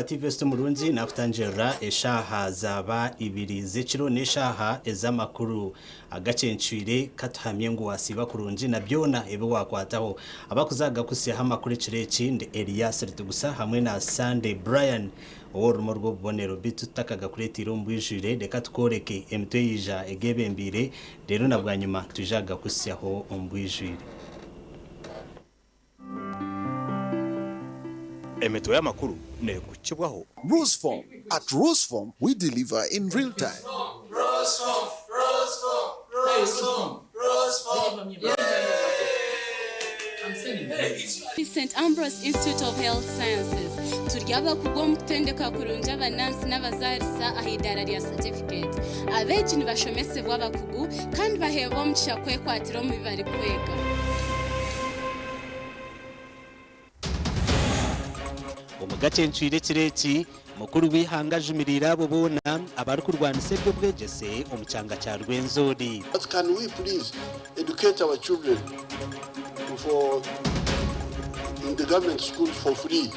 Tiveste Murunzi nafutanjera eshaha zaba ibiri z'ekiro n'eshaha ezamakuru Agacencwire katuhamye ngo wasiba kurunji na byona ebe wakwataho abakuzaga kusiha amakuru kireki ndi Elias Rutugusa hamwe na Sunday Brian orumo rwo bonero bitutakaga kuretira umbwijire reka tukoreke emtwe yija egebembire rero nabwanyuma tujaga kusiyaho umbwijire emeto y'amakuru ne kukibwaho Roseform. At Roseform, we deliver in real time. St. Ambrose Institute of Health Sciences. Turyaba kugwa mutendeka kurunja abanansi n'abazarisa ahidara rya certificate. Abeji nibashomese bw'abakugu kandi bahebo mukisha kwekwatiro mu bibari kwega. Agacencwire kireki mukuru wihangaje imirira bobona abari kurwanise byo bwegese omucanga cya Rwenzori. But can we please educate our children in the government schools for free?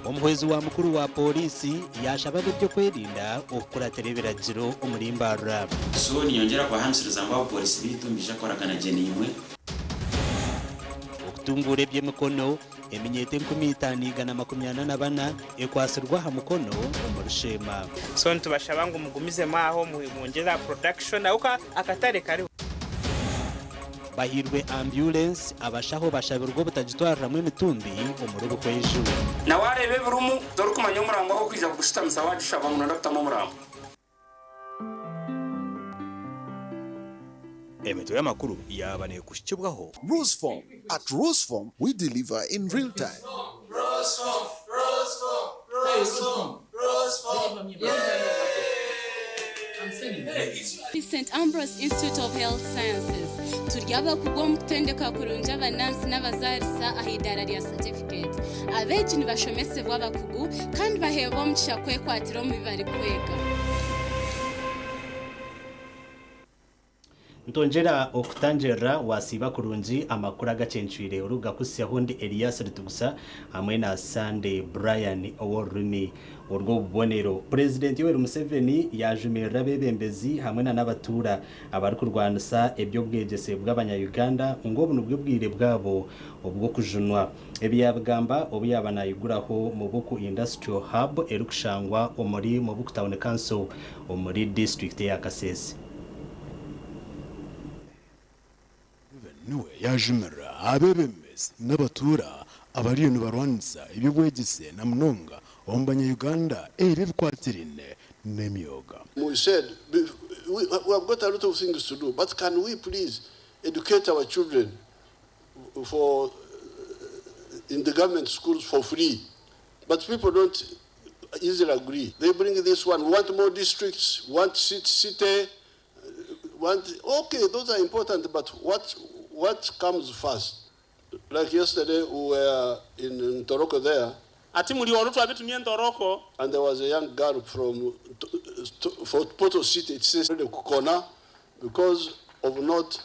Omuhwezi wa mukuru wa polisi yashabade byo kwerinda okuraterebera jiro omurimbara. So niyongera kwa hamsiriza ngo polisi bitumbije koragana jenimwe. Okutungure by'emikono eminyete 1524 ekwasirwa ha mukono omurushema. So ntubashabango mugumize maho muongeza production auka akatare kari bahirwe ambulance abashaho bashabirwa butajitwara mu mitumbi omurubu kweju na warebe burumu dore kumanya umurango aho kwiza gushita musawaje shaba mu ndafitamo umurango. emeto y'amakuru yabane kukibwaho Roseform. At Roseform, we deliver in real time. St. Ambrose Institute of Health Sciences. Turyaba kugwa mutendeka kurunja abanansi n'abazarisa ahidara rya certificate. Abeji nibashomese bw'abakugu kandi bahebo mukisha kwekwatiro mu bibari kwega. Ntonjera okutanjera wasiba kurunji amakuru Agacencwire uruga kusiyaho ndi Elias Rutugusa hamwe na Sunday Brian oworumi urwo bubonero. President Yoweri Museveni yajumirira bebembezi hamwe na n'abatura abari kurwanisa ebyo bwegese bw'abanya-Uganda ngo bunubwe bwire bwabo ubwo kujunwa ebyabagamba obuyabanayiguraho mu buku industrial hub erukushangwa omuri mu buku town council omuri district ya Kasese. Niwe yajumira abebembezi n'abatura abariyo nibarwanisa ibyo bwegese na mnonga ombanya-Uganda ebikwatirine n'emyoga. We said we have got a lot of things to do, but can we please educate our children in the government schools for free? But people don't easily agree. They bring this one, want more districts, want city, okay, those are important, but what comes first? Like yesterday, we were in Toroko there, and there was a young girl from Poto City. It says the Kukona because of not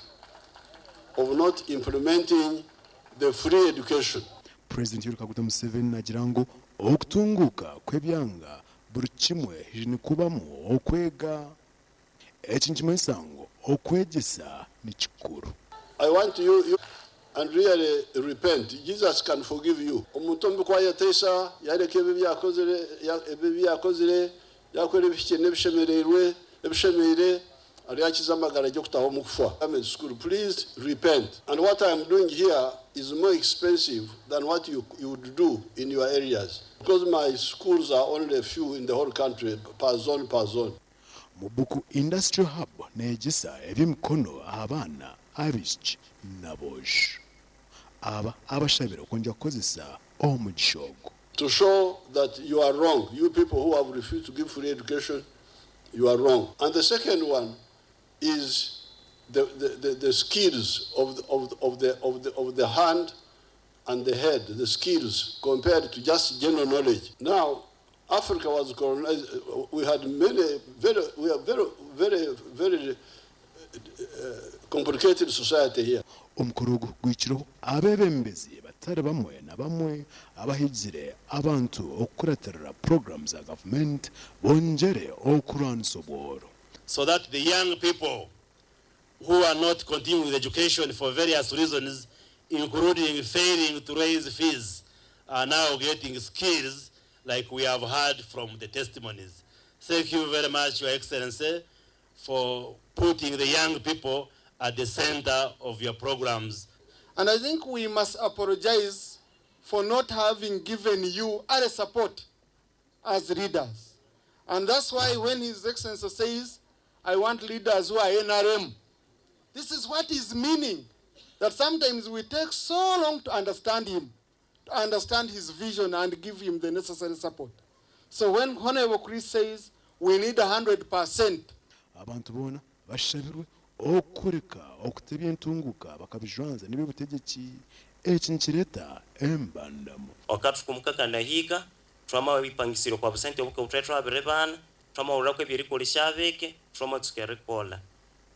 implementing the free education. President Yoweri Kaguta Museveni nagirango okutunguka kwebyanga buri kimwe jini kubamo okwega ekinchimesango okwegesa ni kikuru. I want you and really repent. Jesus can forgive you. Omuntu kwa yatesa yareke ebibyakozere yakwere bishye nebishemererwe ebishemere School, please repent. And what I'm doing here is more expensive than what you would do in your areas. Because my schools are only a few in the whole country, per zone. Mubuku Industrial Hub negisa ebimkono abana abishi nabosh. Aba abashabira konja kozesa omugishogo. To show that you are wrong, you people who have refused to give free education, you are wrong. And the second one is the skills of the hand and the head, the skills compared to just general knowledge. Now, Africa was colonized. We had very complicated society here. Omukorogo gwikiro abebembezi batari bamwe na bamwe abahizire abantu okuraterera programs za government bonjere okuransoboro. So that the young people who are not continuing with education for various reasons, including failing to raise fees, are now getting skills like we have heard from the testimonies. Thank you very much, Your Excellency, for putting the young people at the center of your programs. And I think we must apologize for not having given you other support as leaders. And that's why when His Excellency says, I want leaders who are NRM, this is what is meaning, that sometimes we take so long to understand him, to understand his vision and give him the necessary support. So when Honorable Chris says we need 100%, abantu bona bashabirwe okureka okutebya entunguka bakabijanza nibe butegeki ekinkireta embandamo okatukumukaka nahiga twama bipangisiro kwa busente obuka utretwa birebana twama urakwe birikolishaveke twama tukerekola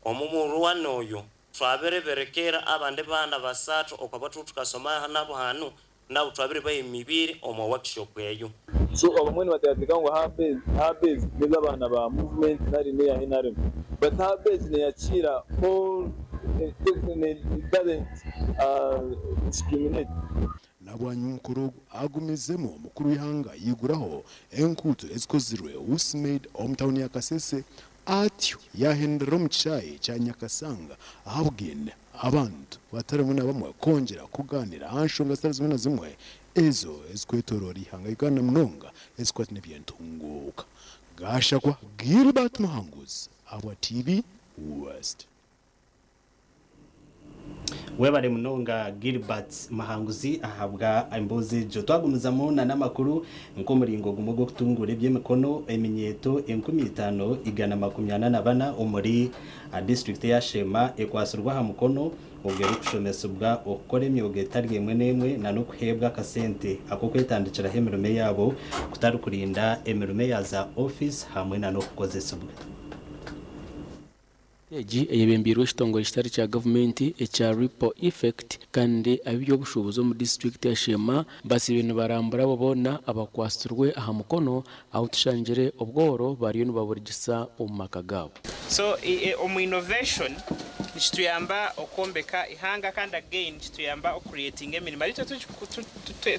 omumuru wanoyo twabereberekera abande bana basatu okabatu tukasoma nabo hanu nabo twabire bayimibiri omo workshop yeyo. So abamwe batayatika ngo habase neza abana ba movement nari ne ya NRM, but habase ne yakira all doesn't discriminate. Nabwanyu mukuru agumizemo mukuru w'ihanga yiguraho enkuto ezikozirwe usmade omtown ya Kasese atyo yahendera mu cyayi cya Nyakasanga ahabwene abantu bataramuna bamwe kongera kuganira anshonga zimwe na zimwe ezo ezikwetorori ihanga igana mnonga ezikwatine byentunguka gashakwa Gilbert Muhanguzi aba TV West. Webare munonga Gilbert Mahanguzi ahabwa imbozi jo twagumuzamo na namakuru nkomuringo gumogo kutungura by'emikono eminyeto 15 igana 84 umuri district ya Shema ekwasurwa ha mukono ogere kushomesubwa okore emyogo etarye mwenemwe na no kuhebwa kasente ako kwetandikira hemerume yabo kutari kurinda emerume ya za office hamwe na no kukozesubwa. Eji eyebembirwe kitongole kitari kya government echa ripple effect kandi abyo bushobozo mu district ya Shema basi ibintu barambura babona abakwasturwe aha mukono aho tushanjire obworo bariyo nibaburigisa omumaka gabo. So omu innovation nituyamba okombeka ihanga kandi again nituyamba creating emirimo ariko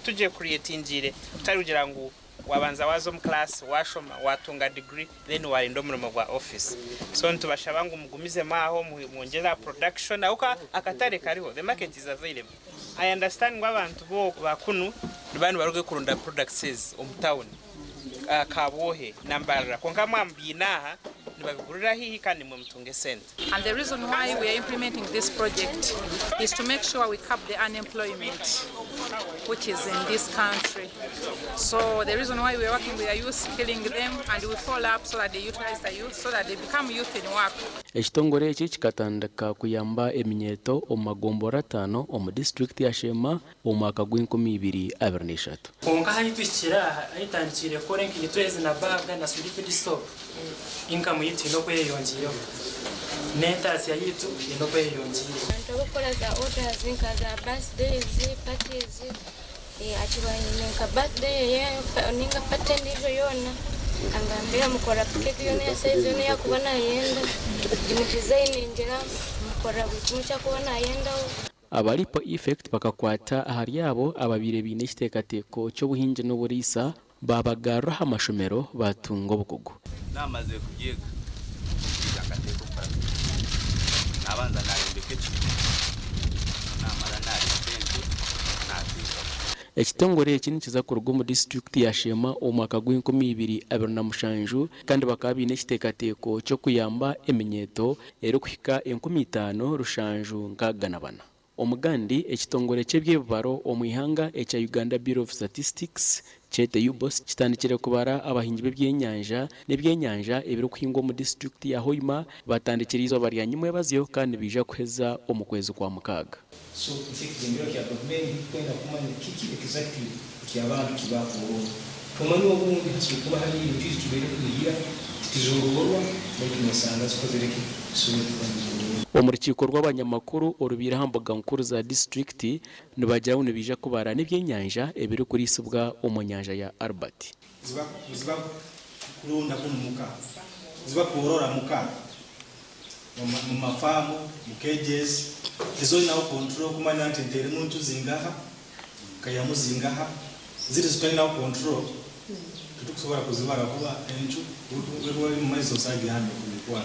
tuje creatingire utari kugira ngo wabanza wazo mu class washoma watunga degree then warinda umurimo gwa office. So ntubashabangu mugumize maho muongeza production auka akatare kariho, the market is available. I understand ngo abantu bo bakunu nibandi baruge kurunda products omtown kabohe nambara konka mwambinaha nibabigurira hihi kandi mumutunge sente. And the reason why we are implementing this project is to make sure we curb the unemployment which is in this country. So the reason why we are working with the youth, skilling them, and we follow up so that they utilize the youth, so that they become youth in work. Ekitongore eki kikatandika kuyamba eminyeto omumagombora 5 omu district ya Shema omwaka gw'2023. Konka hayitwikira ayitandikire kore nk'itweze na baga na solid stop. Income yitu no kweyongiyeho. Netasi yitu no kweyongiyeho. Ndabukora za orders nkaza birthdays, parties, achibaye birthday ye ninga pattern hizo yona. Angambira mukora cake yone ya size yone yakubona yenda. Imu design ngera mukora bukumucha kubona yenda. Abaripo effect bakakwata ahari yabo ababire bine kitekateko cyo buhinje no burisa babagarra amashomero batungo bukugu namaze kugiga akateko ndabanza nayombeka ekigo namara narisente natinda ekitongore eki nikizakorwa mu district ya Shema omwaka gw'2027 kandi bakaba bine ekiteekateeko ky'okuyamba eminyeeto erikuhika 50,764 omugandi ekitongore ky'ebyebibaro omu ihanga ekya Uganda Bureau of Statistics kyete UBOS kitandikire kubara abahingi b'ebyenyanja n'ebyenyanja ebirikuhingwa mu district ya Hoima batandikire izooba rya nyuma y'ebazyo kandi bija kuheza omu kwezi kwa mukaaga. So ikigendero kya government kwenda kumanya kiki exactly kyabantu kibakuru tumanyi obundi kuba hari ibintu tubere kugira tizongorwa n'kimusanga zikozereke omu rukiko rw'abanyamakuru orubira hambuga nkuru za district nibajyaho nibija kubara n'ebyenyanja ebiri kurisibwa omu nyanja ya Albert ziba kulunda kumuka ziba korora muka mu mafamu mu cages izo nawo control kumanya nti ntere muntu zingaha kaya muzingaha ziri zitari nawo control tutukusobora kuzibara kuba enchu wewe mu maizo sagi hano kulikuwa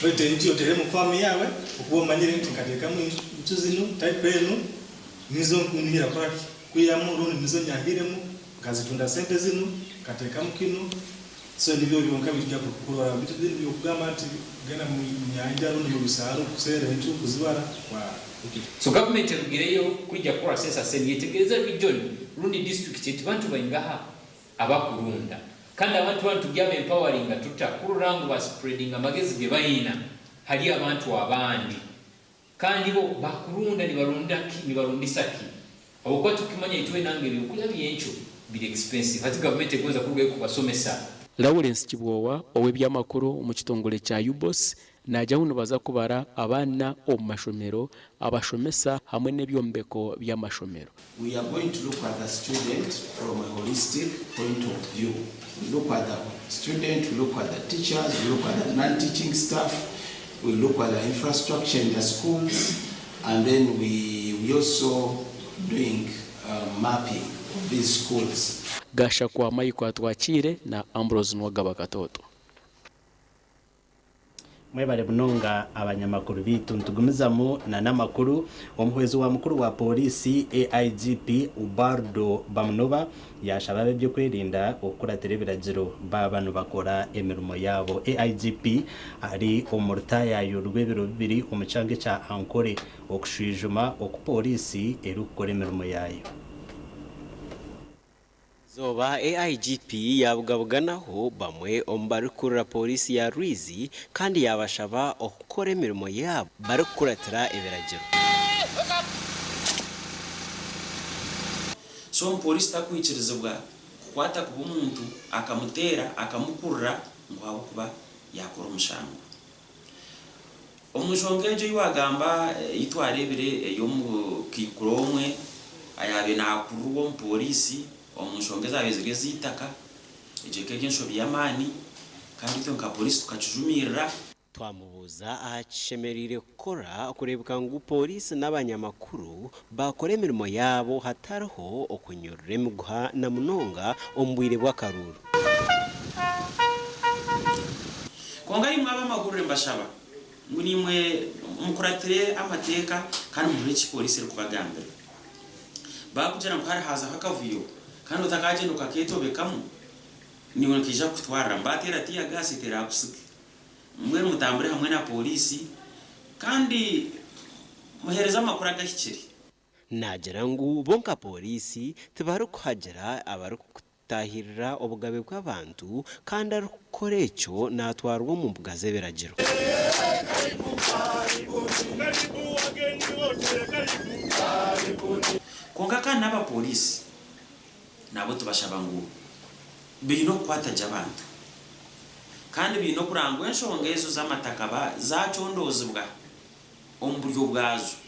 fete nti otere mu famu yawe okuba manyire nti kateka mu nchu zino type eno nizo kunira kwa kuyamu rundi nizo nyahiremu kazitunda sente zino kateka mu kino so nibyo byonka bijja kukurora bitu byo kugamba ati gena mu nyanja rundi mu bisaro kusera enchu kuzibara kwa so government erugireyo kujja kukora census yetegereza region rundi district etibantu bayingaha abakurunda kandi abantu gyaba empowering tuta kururangu ba spreading amagezi ge bayina hali abantu abandi kandi bo bakurunda ni barundisa ki obukwa tukimanya itwe nangeri okuya byencho biri expensive hati government egoza kuruga kubasomesa. Lawrence Kibwowa ow'ebyamakuru mu kitongole kya UBOS najyaho nibaza kubara abana omu mashomero abashomesa hamwe n'ebyombeko by'amashomero. We are going to look at the student from a holistic point of view. We look at the student, we look at the teachers, we look at the non-teaching staff, we look at the infrastructure in the schools, and then we also doing mapping of these schools. Gasha kwa Maiko atwakire na Ambrose Nwagaba Katoto. Mwebale bunonga abanyamakuru bitu ntugumizamu na namakuru omuhwezi wa mukuru wa polisi AIGP Ubardo Bamnova yashababe byo kwirinda okuratira ebiragiro babano bakora emirimo yabo. AIGP ari omurtaya y'urwebiro bibiri omuchange cha Ankore okushwijuma okupolisi erukora emirimo yayo. Zoba AIGP yabugabuganaho bamwe ombarukura polisi ya Rwizi kandi yabashaba okukora emirimo yabo barukuratira ebiragiro. So polisi takwikirizibwa kukwata kuba umuntu akamutera akamukurura ngo kuba yakora umushango. Umushonge ejo yiwagamba yitwarebere yo mu kikuromwe ayabe nakuruwo mu polisi omushonge zawe zitaka ejeke gensho byamani kandi tonka polisi tukacujumirira twamubuza ahashemerire gukora kurebuka ngo polisi n'abanyamakuru bakora emirimo yabo hatariho okunyurira emiguha na munonga ombwire bw'akaruru. Konga imwe abamakuru mbashaba ngo nimwe mukuratire amateka kandi muri iki polisi iri kubagambira bakugera ngo hari haza hakavuyo kandi utakaje nukaketobekamu niwe kija kutwara mbatera tia gasi tera kusike mwe mutambure hamwe na polisi kandi muhereza makuru agahikiri nagira ngo bonka polisi tibarukuhagera abarukutahirira obugabe bw'abantu kandi arukore ecyo natwarwa mu mbugaze biragiro. Konga kandi n'aba polisi nabo tubashaba ngo bino kwataje abantu kandi bino kurangwa enshonga ezo z'amataka zacondozibwa omburyo bwazo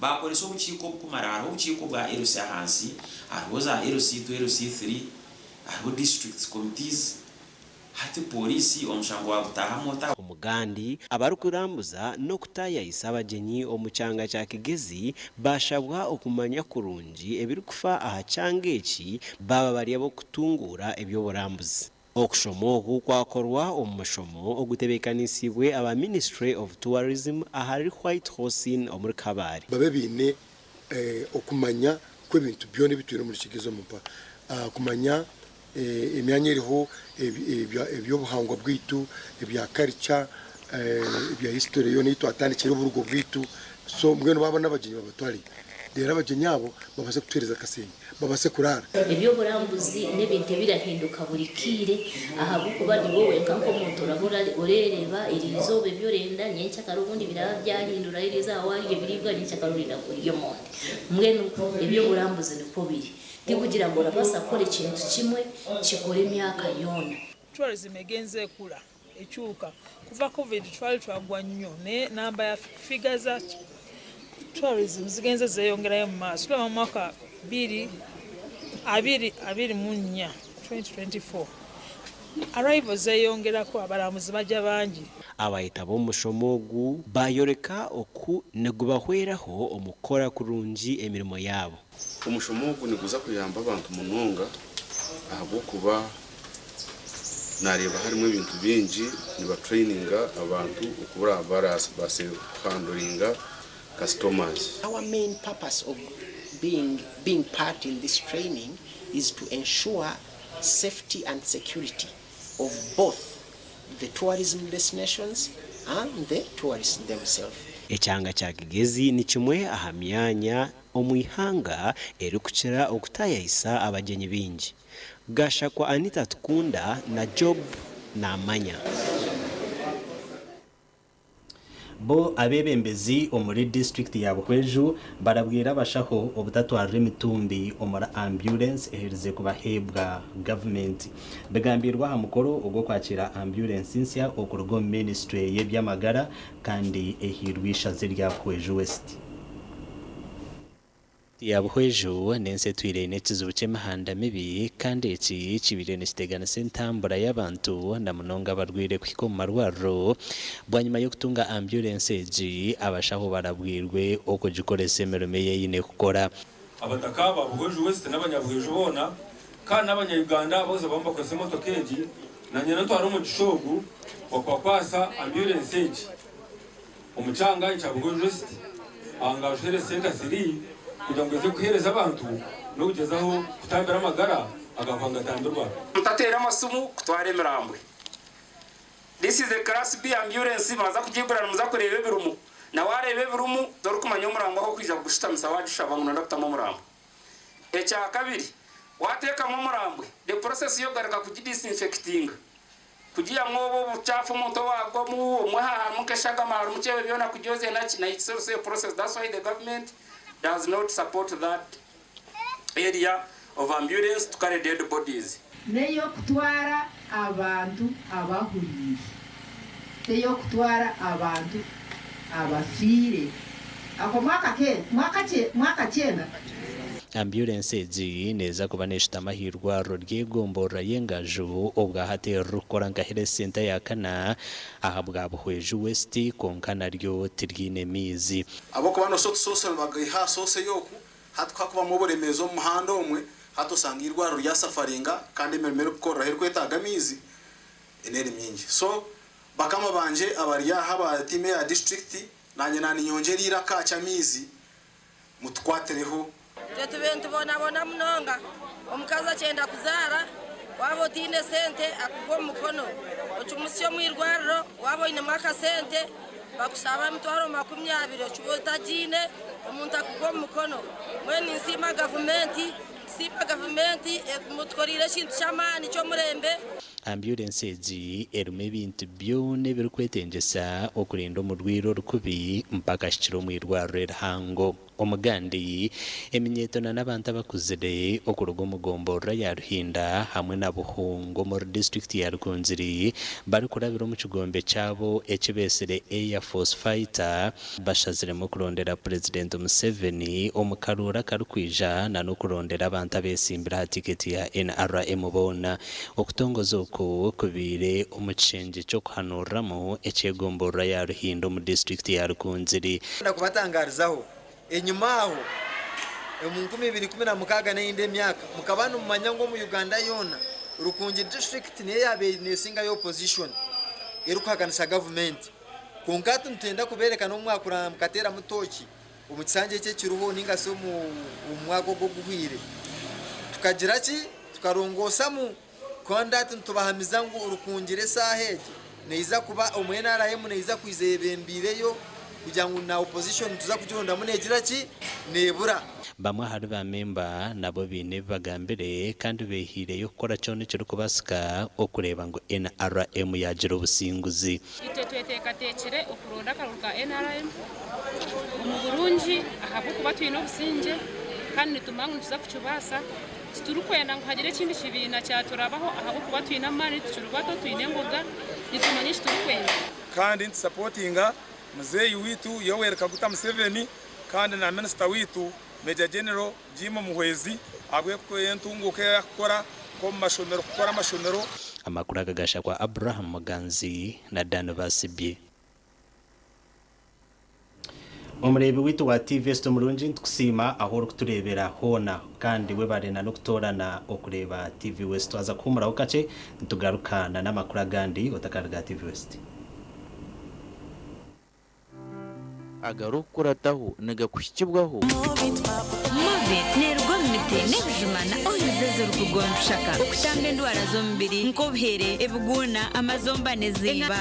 bakoresha ubukiko bukumarara ubukiko bwa LC hansi ariho za LC2 LC3 ariho district committees hati polisi omushango wa gutaha mota umugandi abarukurambuza no kutaya isabagenyi omucanga cya Kigezi bashabwa okumanya kurungi ebiri kufa aha cyangeki baba bari abo kutungura ebyo burambuzi. okushomo kwakorwa omushomo ogutebekanisibwe aba Ministry of Tourism ahari White House in omuri Kabare babe bine okumanya kw'ebintu byone bitwire muri kigezo mumpa kumanya emyanya iriho ebyobuhangwa bwitu ebya culture ebya history yone itwatandikira uburugo bwitu so mbwene baba n'abagenyi babatwari dera abagenyi abo babase kutwereza Kasenyi babase kurara ebyo burambuzi n'ebintu birahinduka buri kire ahabuko bandi wowe kanko muntu urabura urereba irizobe byo renda nyencha karubundi biraba byahindura iriza wari biribwa nyencha karurira kuri yo monde mwene ebyo burambuzi niko biri kugira ngo rabasa akore ikintu kimwe kikore imyaka yona tourism egenze kula ekyuka kuva covid twali twagwa nnyo ne namba ya figures za tourism zigenze zeyongerayo mu maaso mu mwaka 2024 arrivals zeyongerako abalamuzi bajja bangi abayita b'omushomogu bayoreka oku negubahweraho omukora kurungi emirimo yabo umushomogu niguza kuyamba abantu munonga ahubwo kuba nareba harimo ibintu bingi niba traininga abantu ukubura base handlinga customers. Our main purpose of being part in this training is to ensure safety and security of both the tourism destinations and the tourists themselves. Ekyanga kya Kigezi ni kimwe aha myanya omwihanga erikukira okutayisa abagenyi bingi. Gasha kwa Anita Tukunda na Job na Amanya. Bo abebembezi omuri district ya Buhweju barabwira bashaho obutatwara emitumbi omura ambulance eherize kubahebwa government begambirwa ha mukoro ogwo kwakira ambulance nsya okurugo ministry yebyamagara kandi ehirwisha zirya Buhweju West ya Buhweju nense twire nekizibu ky'emihanda mibi kandi eki kibire nekitegana sentambura y'abantu na munonga barwire kuhika mu marwarro bwanyuma yo kutunga ambulance egi abashaho barabwirwe okugikoresa emirimo yeyine kukora abataka ba Buhweju West n'abanyabuhweju bona kandi n'abanyayuganda bose bambakoze motoka egi na nyina twari mu gishogu okwakwasa ambulance egi omucanga cya Buhweju West angajere senta siri kugira ngo ze kuhereza abantu no kugezaho kutambira amagara agavanga tandurwa mutatera amasumu kutware mirambwe. This is a class B ambulance maza kugibura muza kurebe birumu na warebe birumu dore kumanya umurambo aho kwija gushitamisa wajishaba ngo ndakutama umurambo. Ecya kabiri wateka mu murambwe the process yo garaka kugidisinfecting kugira mwobo bucafu muntu wagwa mu mwaha mukeshaga maru mucewe byona kugyoze na it's also a process. That's why the government does not support that area of ambulance to carry dead bodies. Neyo kutwara abantu abahuriye. Neyo kutwara abantu abafire. Ako mwaka cyenda ambulance egi neza kuba neshita amahirwa ry'egombora y'engaju obwahate rukora nkahire senta ya kana aha bwa Buhweju West konka naryo tiryine mizi abo kuba no sose bagaha sose yoku hatwa kuba mu buremezo mu muhanda omwe hatosanga irwaro rya safaringa kandi mermero kukora heriko etaga mizi eneri mingi so bakama banje abarya haba time ya district nanye nani nyongerira kacha mizi mutwatereho Tetu bentu bona munonga omukaza cyenda kuzara wabo tine sente akugwa mukono ocumusyo mwirwariro wabo ine mwaka sente bakusaba mitwaro 20 cyubota jine omuntu akugwa mukono mweni nsima government mutkorire kintu cyamani cyo murembe ambulance egi erume ebintu byone birikwetenjesa okurinda omurwiro rukubi mpaka shikiro mwirwariro erihango omugandi eminyetona n'abantu abakuzire okuruga omugombora ya Ruhinda hamwe na Buhungo muri district ya Rukunziri bari kurabira mu kigombe cyabo ekibesere Air Force Fighter bashaziremo kurondera President Museveni omukarura karukwija na no kurondera abantu abesimbira tiketi ya NRM bona okutongoza uko kubire omucenje cyo kuhanuramo ekigombora ya Ruhinda mu district ya Rukunziri ndakubatangarizaho enyuma aho mu 2016 n'inde myaka mukabana mumanya ngo mu Uganda yona Rukungi district niyo yabenesinga yo opposition irukaganisha government kunkatu ntenda kubereka no mwaka uramukatera mutoki umukisange cye kiruho ninga so mu mwaka go guhwire tukagira ki tukarongosa mu conduct ntubahamiza ngo urukungire saheje neiza kuba omwenaraye neiza kwizebembireyo kugira ngo na opposition tuza kugironda munegira ki nebura bamwe hari ba memba nabo bine bagambire kandi behire yo gukora cyo n'icyo kubasika okureba ngo NRM yagira ubusinguzi ite twetekatekere okuronda karuka NRM mu Burundi ahabu kuba twino businge kandi tumangu tuza kucubasa turukwenda ngo hagire kindi kibina cyaturabaho ahabu kuba twina mani tucurubato twine ngoga nitumanyisha turukwenda kandi supportinga muzeyi witu Yoweri Kaguta Museveni kandi na minister witu Major General Jimo Muhwezi agwe kwentunguke yakora ko mashomero gukora amashomero amakuru agagasha kwa Abraham Muganzi na Dan Basibye umurebe witu wa TV sto murunji kusima aho kuturebera hona kandi we barena no kutorana okureba TV West aza kumura ukace tugarukana n'amakuru agandi otakarga TV West agarukurataho nagakushikibwaho Mobit nerwa mite nebjumana oyizezo rukugonshaka okutambe ndwara zo mbiri nkobhere ebuguna amazomba neziba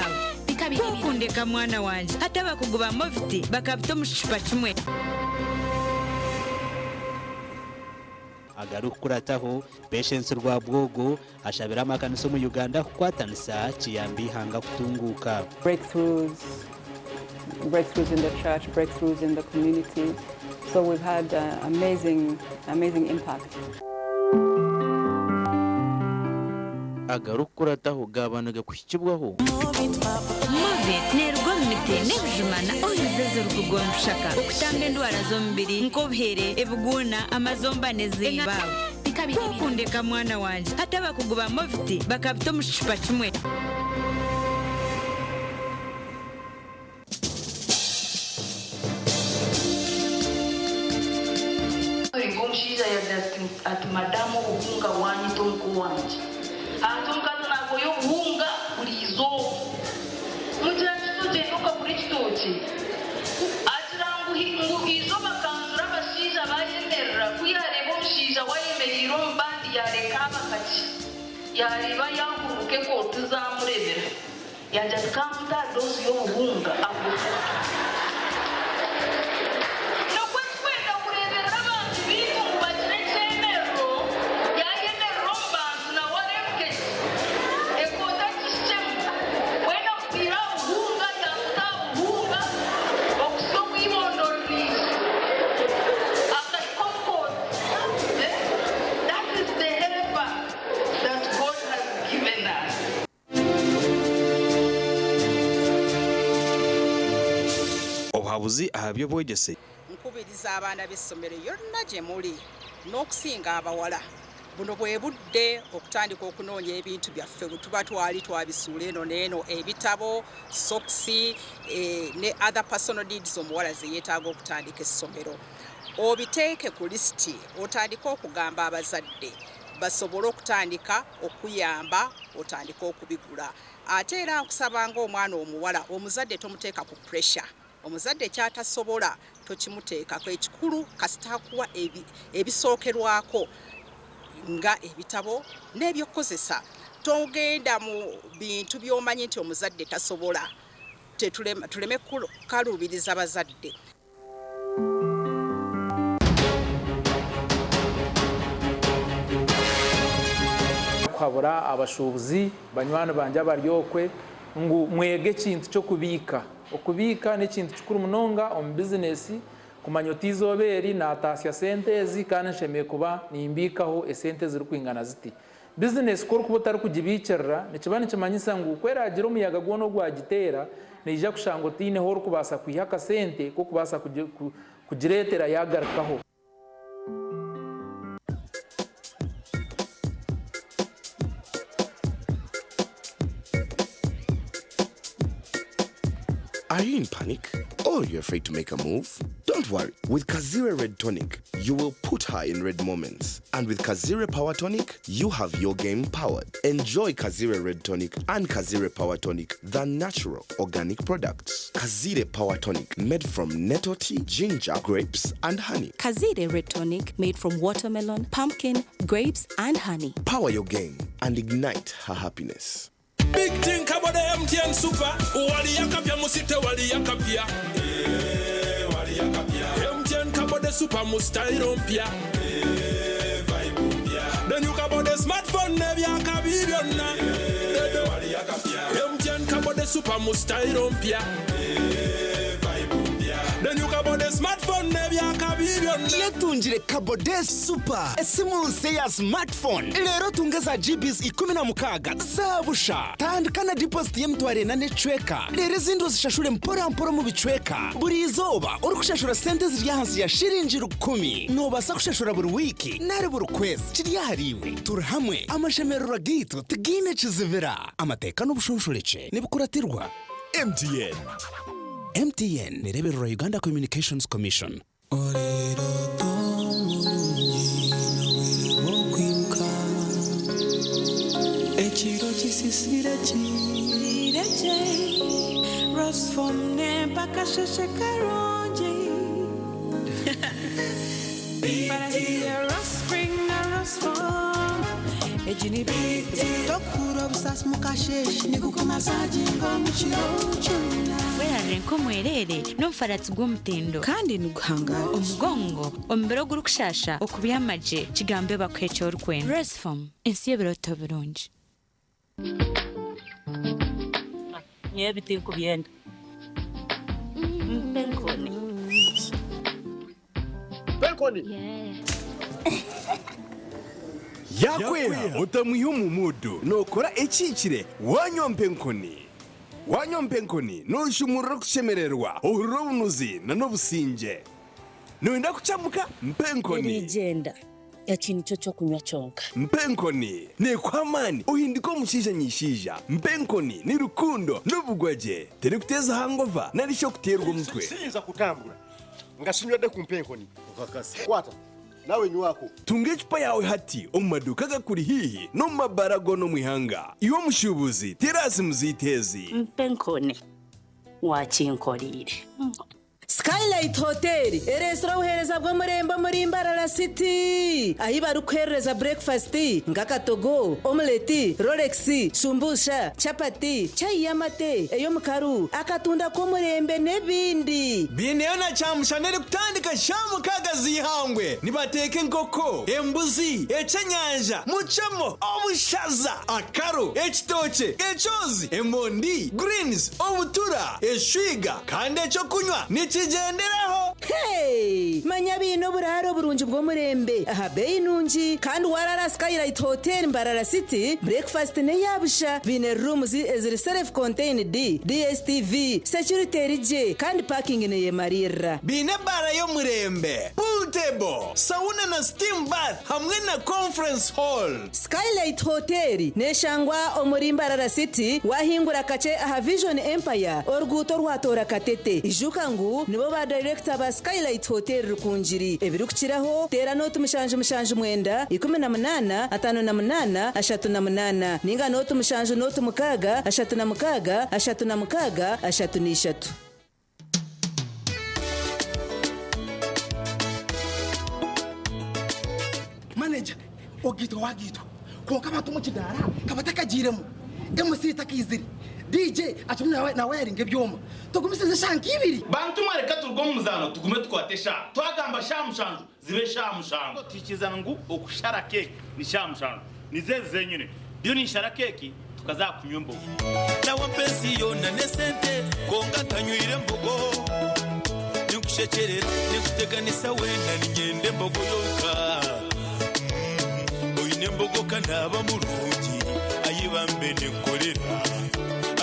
kundeka mwana wanje hata bakuguba Mobit bakabito mushipa kimwe agarukurataho patience rwa bwogo ashabira amakaniso mu Uganda kwatanisa kiyambi hanga kutunguka breakthroughs in the church, breakthroughs in the community. So we've had amazing impact. agarukurataho gabanaga kushikibwaho Mobit nerwa mite nebjumana oyizezo rukugonshaka okutambe ndwara zo mbiri nkobhere ebuguna amazomba neziba kundeka mwana wanje hata bakuguba Mobit bakabito mushipa kimwe ati madamu ubunga wanyi tonko wanje atonka nako yo bunga burizo mugira kitoje nuka buri kitoje agirangu hingu izo bakanzura abashija bayemerera kuyareba umushija wayemerera mbandi yareka bakaki yariba yanguruke ko tuzamurebera yajya kamuta dozi yo bunga avuga obuhabuzi ahabyo bwegese nkubiriza abaana b'essomero yonna gye muli n'okusinga abawala buno bwe budde okutandika okunoonya ebintu byaffe bwe tuba twabisuula eno n'eno ebitabo sokisi ne other personal needs omuwala ze yeetaaga okutandika essomero obiteeke ku lisiti otandika okugamba abazadde basobole okutandika okuyamba otandika okubigula ate era nkusaba ng'omwana omuwala omuzadde tomuteeka ku pressure omuzadde kyatasobola tokimuteekako ekikulu kasita akuwa ebisookerwako nga ebitabo n'ebyokukozesa togenda mu bintu by'omanyi nti omuzadde tasobola tuleme kukalubiriza abazadde kwabura abashubuzi banywana banje abaryokwe ngo mwege kintu cyo kubika okubika n'ekintu kikuru munonga omu bizinesi kumanya otizoberi natasya sente ezi kandi nshemeye kuba nimbikaho esente ziri kwingana ziti bizinesi kuri kuba utari kugibikirira nikiba nikimanyisa ngu kweragira umuyaga gwona ogwagitera nija kushanga otiineho orikubasa kwiha akasente ko kubasa kugiretera yagarukaho Are you in panic? Or Or you're afraid to make a move? Don't worry. With Kazire Red Tonic, you will put her in red moments. And with Kazire Power Tonic, you have your game powered. Enjoy Kazire Red Tonic and Kazire Power Tonic, the natural organic products. Kazire Power Tonic, made from nettle tea, ginger, grapes, and honey. Kazire Red Tonic, made from watermelon, pumpkin, grapes, and honey. Power your game and ignite her happiness. Big thing about the MTN Super. Wali yakapia musite wali yakapia. Wali yakapia. MTN kabo the Super mustairo mpia. Then you kabo the smartphone nevi yakabibiona. Wali yakapia. MTN kabo the Super mustairo mpia. Then you kabo the smartphone nevi yakabibiona. Letunjire kabo the Super. Esimu ya smartphone. Lero tungeza GBs 16 zabusha. Tandikana deposit yemtware na netweka. Lero zindo zishashure mpora mu bicweka. Buri izoba uri kushashura sente ziri hansi ya shiringi 10. Nobasa kushashura buri wiki nare buri kwezi. Kiri yahariwe. Turhamwe amashemerura gitu tigine chizivira. Amateka n'ubushunshurece nibukuratirwa. MTN nereberura Uganda Communications Commission. Echiro chisisirachi Rose from Nempaka Shashakaronji Para Rose Spring na Rose Farm Ejini Big Tokuro Bisas Mukashesh Nikuko Masaji Ngomuchiro Chuna Renko mwerere n'umfaratsi bw'umutendo kandi nuguhanga umugongo ombero gurukushasha okubiyamaje kigambe bakwecha urkwena Resform ensiye biroto birungi Nyebiti kubyenda Benkoni Yakwera utamuyo mu mudu nokora ekikire wanyompenkoni Wanyompenkoni nushumura kushemererwa urubunuzi na nobusinje Nuenda kuchamuka mpenkoni Igenda yakintu cyo kunywa cyonka Mpenkoni ne kwamani uhindiko mushija nyishija Mpenkoni ni rukundo n'ubugwaje teri kuteza hangova narisho kuterwa umutwe Sinza kutambura ngashinywa de kumpenkoni ukakasi kwata nawe nywako tunge icupa yawe hati omumaduka gakuri hihi no mabarago no mwihanga iwo mushubuzi terasi muzitezi Mpenkoni wakinkorire Skylight Hotel restaurant uhereza bwo murembo muri Mbarara City ahi barukereza breakfast ngakatogo omelette Rolex shumbusha chapati chai yamate eyo mukaru akatunda ko murembe nebindi bineona chamushanere kutandika shamu kagazi hangwe nibateke nkoko embuzi ecanyanja muchamo obushaza akaro ekitoche echozi emondi greens obutura eshwiga kandi echo kunywa nikigenderaho hey manya bino buraro burunji bwo murembe aha bei nunji kandi warara Skylight Hotel Mbarara City breakfast ne yabusha bine rooms eziri self contained DSTV security rije kandi parking ne yemarira bine bara yo murembe pool table sauna na steam bath hamwe na conference hall Skylight Hotel ne shangwa omuri Mbarara City wahingura kace aha Vision Empire orguto rwatora katete ijukangu nibo ba director ba Skylight Hotel rukunjiri ebirukiraho tera note mushanje mwenda 18 58 38 ninga note mushanje note mukaga 36 36 Manager ogito wagito konka batu mu kidara kabatakagiremo MC takiziri DJ achumna na wiring ebyoma tugumisize shanki ibiri bantu mwareka turwo muzano tugume twatesha twagamba shamushanju zibe shamushanju tikizana ngu okushara cake ni shamushanju nizeze nyine byo ni shara cake tukazakunywa mbogo na wapenzi yona nesente konga tanywire mbogo nyukushekerera nikuteganisa wenda ninyende mbogo yoka oyine mbogo kanaba mulungi ayi bambe nekorera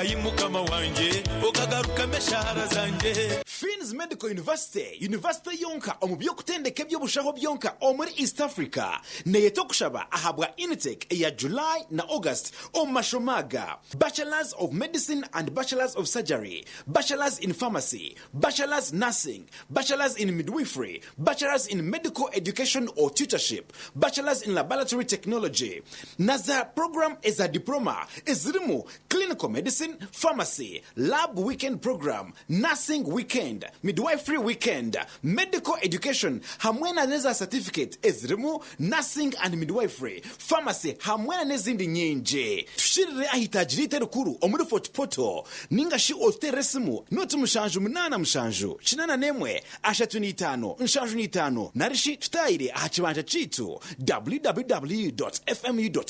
ayi mukama wanje okagaruka meshahara zanje. Fins Medical University yonka omubyo kutendeka by'obushaho byonka omuri East Africa neyeto kushaba ahabwa intake ya July na August omashomaga Bachelors of Medicine and Bachelors of Surgery, Bachelors in Pharmacy, Bachelors Nursing, Bachelors in Midwifery, Bachelors in Medical Education or Tutorship, Bachelors in Laboratory Technology. Naza program is a diploma izirimu Clinical Medicine, Pharmacy, Lab Weekend Program, Nursing Weekend, Midwifery Weekend, Medical Education, hamwena neza certificate ezirimu Nursing and Midwifery, Pharmacy, hamwena nezindi nyenje. Tushirire ahitajirite rukuru omuri fotopoto ningashi oteresimu noti mushanju munana mushanju chinana nemwe ashatu n'itano nshanju n'itano narishi tutayire ahachibanja chitu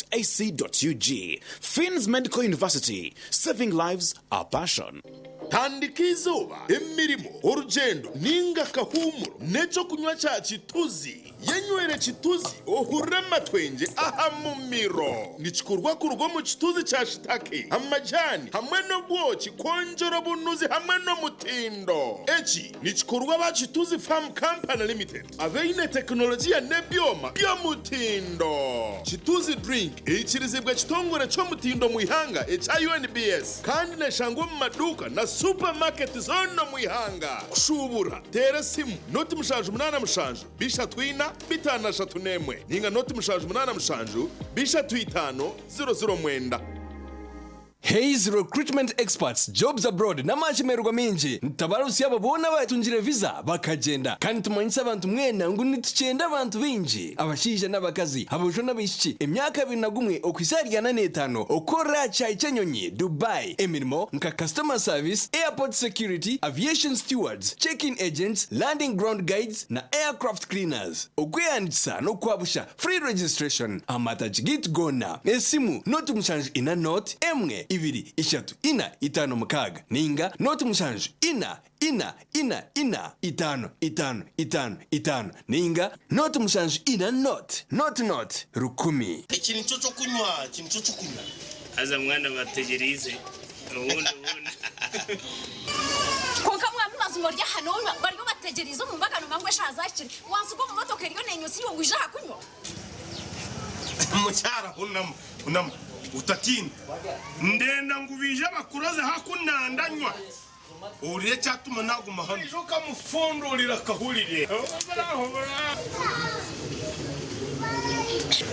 www.fmu.ac.ug. Fins Medical University, saving lives our passion. Tandika izuba emirimo urugendo ninga kahumuro neco kunywa cha chituzi yenywere chituzi ohurema twenje aha mumiro nichikurwa kurugo mu chituzi cha shitake amajani hamwe no bwoki konjoro bunuzi hamwe no mutindo echi nichikurwa ba chituzi Farm Company Limited aveine teknolojia nebyoma byo mutindo. Chituzi drink echirizibwa chitongore cyo mutindo muihanga echa UNBS kandi neshangwa mu maduka na supermarket zono muihanga kushubura tere simu noti mushanju munana mushanju bisha twina bitana shatu nemwe ninga noti mushanju munana mushanju bisha twitano 00 mwenda. Hayes Recruitment Experts Jobs Abroad n'amachemerwa minji ntabarusi yabo bona batunjire visa bakagenda kandi tumanyisa abantu mwena ngo nitucenda abantu binji abashije n'abakazi abujwe n'abishiki emyaka 21 okwisarya na 5 okora cha Nyonyi Dubai emirimo nka customer service, airport security, aviation stewards, check-in agents, landing ground guides na aircraft cleaners. Okweyandisa no kwabusha free registration amatagit gona esimu notu mushanju ina note emwe ibiri ishatu ina itano mukaga ninga notu mushanju ina itano ninga notu mushanju ina not rukumi. Ikintu cyo kunywa aza mwana bategerize ubundi konka mwana mazumor ya hano bari bategerize mu mbagano mangwe shazakiri wansuko mu motoka iriyo nenyusi yo ngwija hakunywa mucyara unam utatinda ndenda ngubije bakuroze hakunandanywa uriye cyatuma naguma hano shoka mufundurira kahurire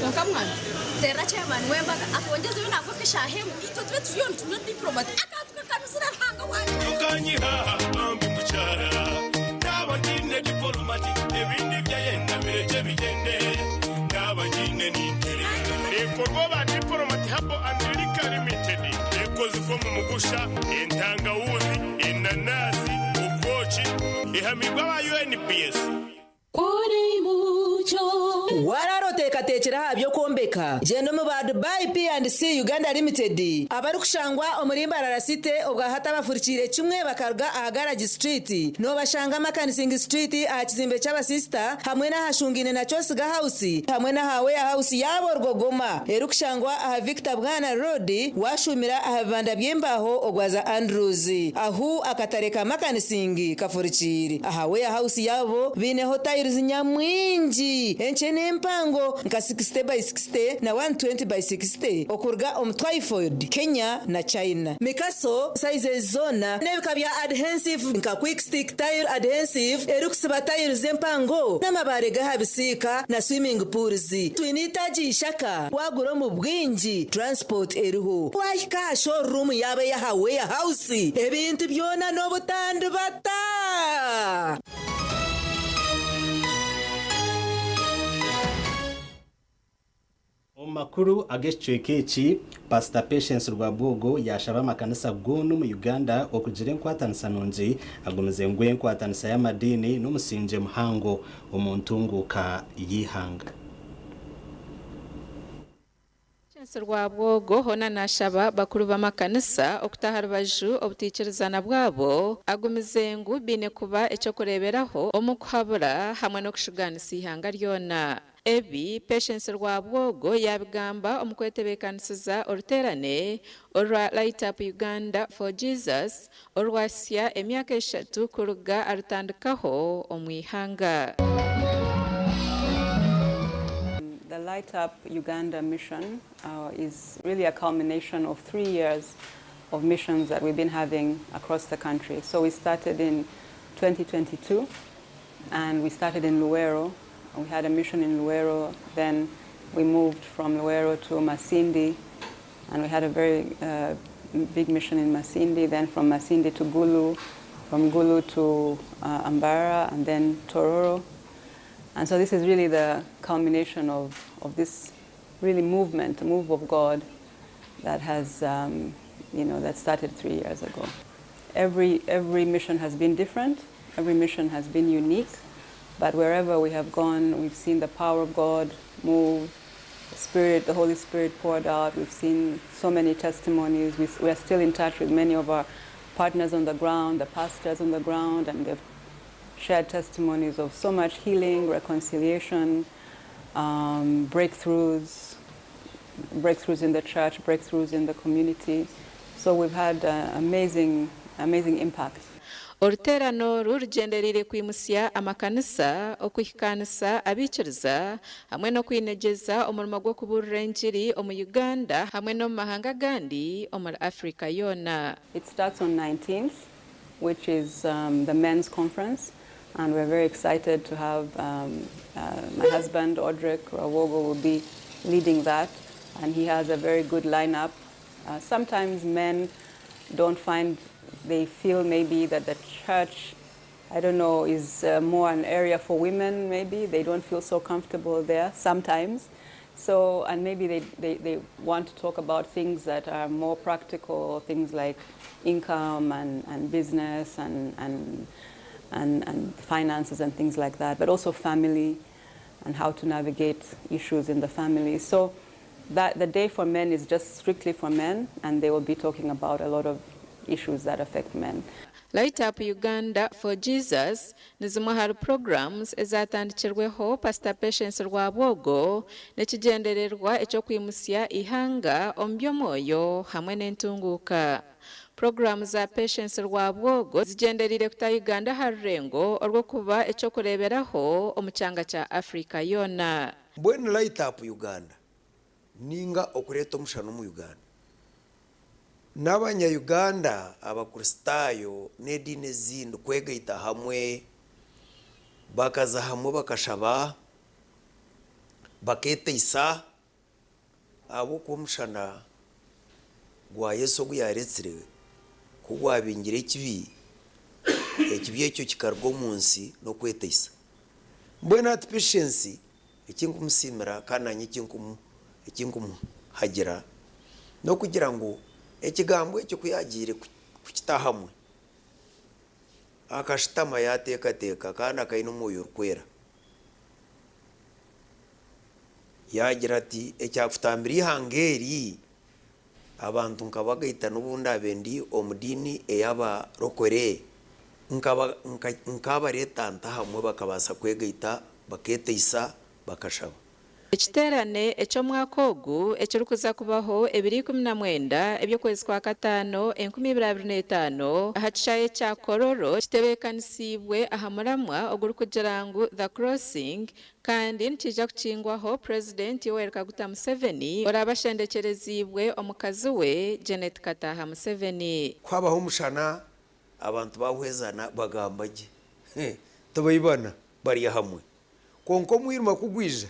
konka mwana tera chairman wembaga akongeze binako kishahemu ito twe tuyon tuno diplomat akatuka kanusira hanga wanje ukanyiha ambi mucyara n'abagine diplomatic ebindi byayenda bireje bigende n'abagine n'intere ekorwa ba diplomat habo America Limited ekoze fo mu mugusha entangawuzi inanasi ukochi ihamigwa ba UNBS kuri mucho wararoteka tekera habyo kombeka jeno mu ba Dubai P&C Uganda Limited abari kushangwa omurimba rarasite obwa hata bafurikire kimwe bakarga ahagaraji street no bashanga makanising street ahakizimbe cy'aba sister hamwe na hashungine na Chosiga House hamwe na hawe house yabo rwogoma erukushangwa aha Victor Bwana Road washumira ahabanda byembaho ogwaza Andrews ahu akatareka makanising kafurikire ahawe house yabo bine hotel nyamwinji enchene mpango nka 60 by 60 na 120 by 60 okurga Twyford Kenya na China mikaso size zona nebikabya adhesive nka quick stick tile adhesive erukusiba tile zempango namabare gahabisika na swimming pools twinitaji ishaka waguro mu bwinji transport eruho wahika showroom yabe ya hawe house ebintu byona no butandu bata Makuru ageshwekeki Pastor Patience Rwabwogo yashaba amakanisa gonu mu Uganda okugire nkwatanisa nonje agumize ngwe nkwatanisa y'amadini n'umusinje muhango omuntunguka yihanga Rwabwogo hona nashaba bakuru b'amakanisa okutaha rubaju obutikirizana bwabo agumizengu bine kuba icyo kureberaho omukuhabura hamwe no kushuganisa ihanga ryona ebi Patience Rwabwogo yabigamba omukwetebekanisiza oruterane orwa Light Up Uganda for Jesus orwasya emyaka 3 kuruga arutandikaho omwihanga. The Light Up Uganda mission is really a culmination of 3 years of missions that we've been having across the country. So we started in 2022 and we started in Luero. We had a mission in Luero, then we moved from Luero to Masindi and we had a very big mission in Masindi, then from Masindi to Gulu, from Gulu to Ambara and then Tororo. And so this is really the culmination of this really movement, a move of God that has, that started 3 years ago. Every mission has been different. Every mission has been unique. But wherever we have gone, we've seen the power of God move, the Holy Spirit poured out. We've seen so many testimonies. We are still in touch with many of our partners on the ground, the pastors on the ground, and they've shared testimonies of so much healing, reconciliation, breakthroughs in the church, breakthroughs in the community. So we've had amazing impact. Oruterano rurugenderire kwimusya amakanisa okuhikanisa abikiriza hamwe no kwinegeza omurimo gwo kuburira enjiri omu Uganda hamwe no mu mahanga gandi omuri Africa yona. It starts on 19th, which is the men's conference. And we're very excited to have my husband, Audric Rawogo, will be leading that. And he has a very good lineup. Sometimes men they feel maybe that the church, is more an area for women, maybe. They don't feel so comfortable there sometimes. So, and maybe they want to talk about things that are more practical, things like income and business and finances and things like that, but also family and how to navigate issues in the family. So the day for men is just strictly for men, and they will be talking about a lot of issues that affect men. Light Up Uganda for Jesus ni zimwe hari programs ezatandikirweho Pastor Patience Rwabwogo nekigendererwa ekyo kwimusya ihanga omu by'omwoyo hamwe n'entunguka. Programu za Patience Rwabwogo zigenderire kuta Uganda harurengo orwo kuba ekyo kureberaho omu kyanga kya Africa yona. Mbwenu Light Up Uganda ninga okureta omushano mu Uganda. N'abanya-Uganda abakristayo n'edini ezindi kwegaita hamwe bakaza hamwe bakashaba baketeisa abo kumushana gwa Yesu guyaretsire kugwabingira ekibi ekyo kikarwa omunsi no kweteisa. Mbwena ati Patience ekingumusimira kananye ekinkumu hagira no kugira ngo ekigambo ekyo kuyagire kukitahamwe akashitama yateekateka kandi akaina omwoyo rukwera yagira ati ekyakutambira ihanga eri abantu nkabagaita n'obundi abendi omudini eyabarokore nkabaretanta hamwe bakabasa kwegaita baketeisa bakashaba. Ekiterane eky'omwaka ogu ekirikuza kubaho 2019 ebyokwezi kwa Katano 2025 aha kishayi kya Kororo kitebekanisibwe aha muramwa ogurikugira ngu The Crossing kandi nikija kukingwaho President Yoweri Kaguta Museveni orabashendekerezibwe omukazi we Janet Kataha Museveni. Kwabaho mushana abantu bahwezana bagambaje tabayibana bari hamwe konko mwirima kugwija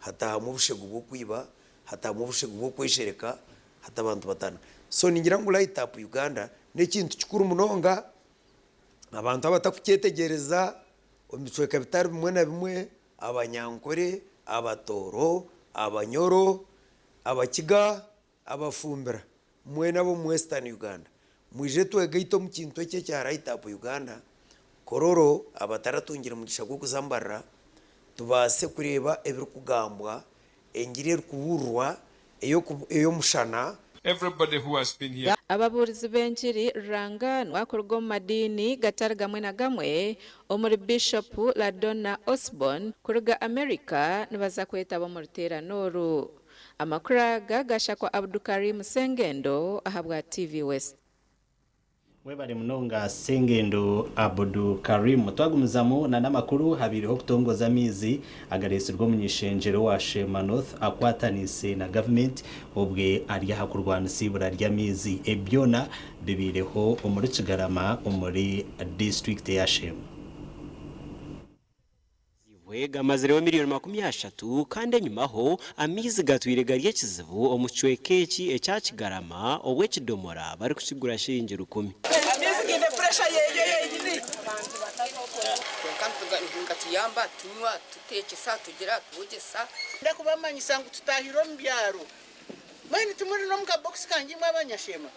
hata mu bushego bwo kwiba hata mu bushego bwo kweshereka hata abantu batana. So ningira ngo Light Up Uganda nekintu kikuru munonga abantu abatakukyetegereza omicweka bitari bimwe na bimwe abanyankore abatoro abanyoro abakiga abafumbira mwe nabo mu Western Uganda mwije twegaito mu kintu eke cya Light Up Uganda kororo abataratungira mu gishago kuzambarra tubase kureba ebiri kugambwa engire kuburwa eyo mushana. Everybody who has been here. Ababurizi b'enjiri ruranganwa kuruga mu madini gatari gamwe na gamwe omuri Bishop Ladonna Osborne kuruga America nibaza kwetaba mu ruteranoru. Amakuru aga gashakwa Abdukarim Sengendo ahabwa TV West. Webale munonga Sengendo Abdu Karim twagumizamu na namakuru habiriho kutongoza mizi agaresirwa mu nyishenjero wa Shema North akwatanise na government obwe ari hakurwana sibura rya mizi ebyona bibireho umuri Kigarama umuri district ya Shema. Wega mazireho miliyoni 30 kandi nyuma ho amizi gatwire gari yakizivu omuchwekeki echa Kigarama obwe Kidomora bari kusigura shinge 10. Amizi gine pressure yeyini kantuga tuyamba tunywa tutekesa tugira tubugesa ndakubamanyisa ngo tutahiro mbyaro mani tumuri no muka box kangi mwabanyashema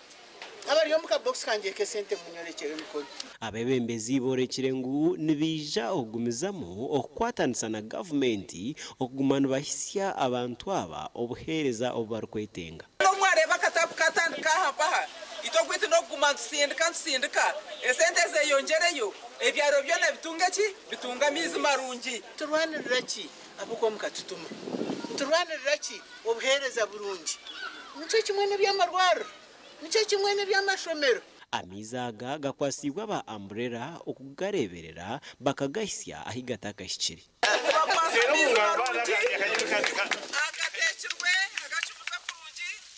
abariyo muka box kangi kesente munyorekere mukoni abebembezi borekire ngu nibija ogumizamo okwatanisa na government okugumana bahisya abantu aba obuhereza obarukwetenga no mwareba katapu katandika hapaha itogwite no kugumana sindika esente zeyongereyo ebyaro byone bitunga mizi marungi turwanirira ki abuko mukatutuma turwanirira ki obuhereza burungi nico kimwe n'ibyamarwaro nico kimwe n'ibyamasomero amizaga gakwasibwa ba umbrella okugareberera bakagahisya ahigata kashikiri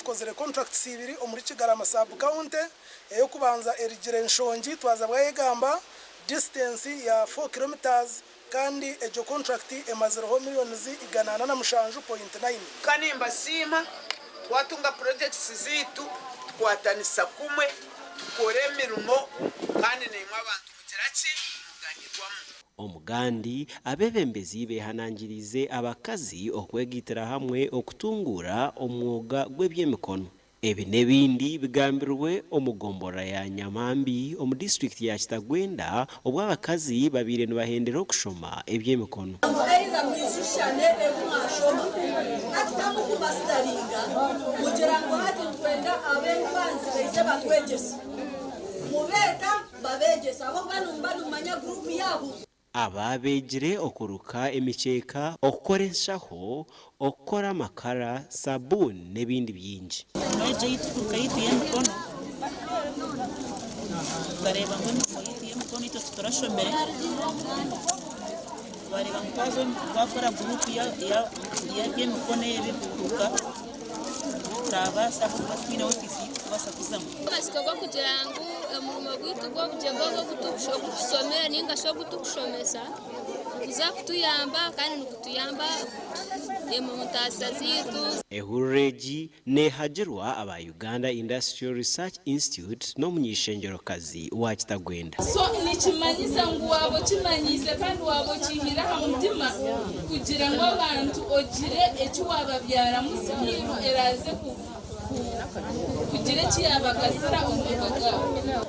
kozere contracts ibiri omuri Kigarama sub county eyo kubanza erigire nshongi twazabwa yegamba distance ya 4 kilometers kandi ejo contract emazireho miliyoni igana na 7.9 kanimba sima twatunga projects zitu twatanisa kumwe tukore mirimo kandi nemwe abantu mutiraki muganyirwamo omugandi abebembezi behanangirize abakazi okwegitira hamwe okutungura omwoga gw'ebyemikono ebi nebindi bigambirwe omugombora ya Nyamambi omu district ya Kitagwenda obwa abakazi babire nibahendera okushoma ebyemikono aiza mwishushane emwashoma atutamu kubasitaringa kugira ngo hati twenda abentu banzi beze batwegese mubeta babegese abo banu manya group yabo ababegire okuruka emicheka okukoreshaho okukora amakara sabuni nebindi byingi ejo yituruka yipiye mikono bareba ngo yipiye mikono ito turashomere bareba mutazo bakora group ya mikono y'ebikuruka tabasa kubatwira ofisi kubasa kuzamo basikaga kugira ngo umurimo gwitu gwo bujego bwo gutusomera ninga sho gutukushomesa kuza kutuyamba kandi nukutuyamba emuntasa zitu ehureji nehajerwa aba Uganda Industrial Research Institute no munyishengero kazi wa Kitagwenda so nikimanyisa ngo wabo kimanyise kandi wabo kihira ha mutima kugira ngo abantu ogire ecyo wababyara musikiru eraze kugira kiyabagasira umugaga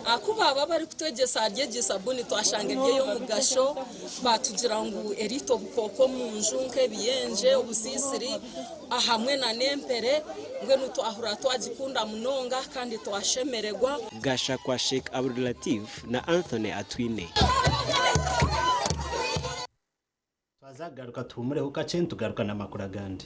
akuba bari kutegesa agege sabuni twashangenge yo mugasho batugira ngo erito bukoko munju nke biyenje ubusisiri ahamwe na nempere ngwe nuto ahura twagikunda munonga kandi twashemererwa gasha kwa Sheikh Abdul Latif na Anthony Atwine twazagaruka tumure ukace tugaruka na makuru agandi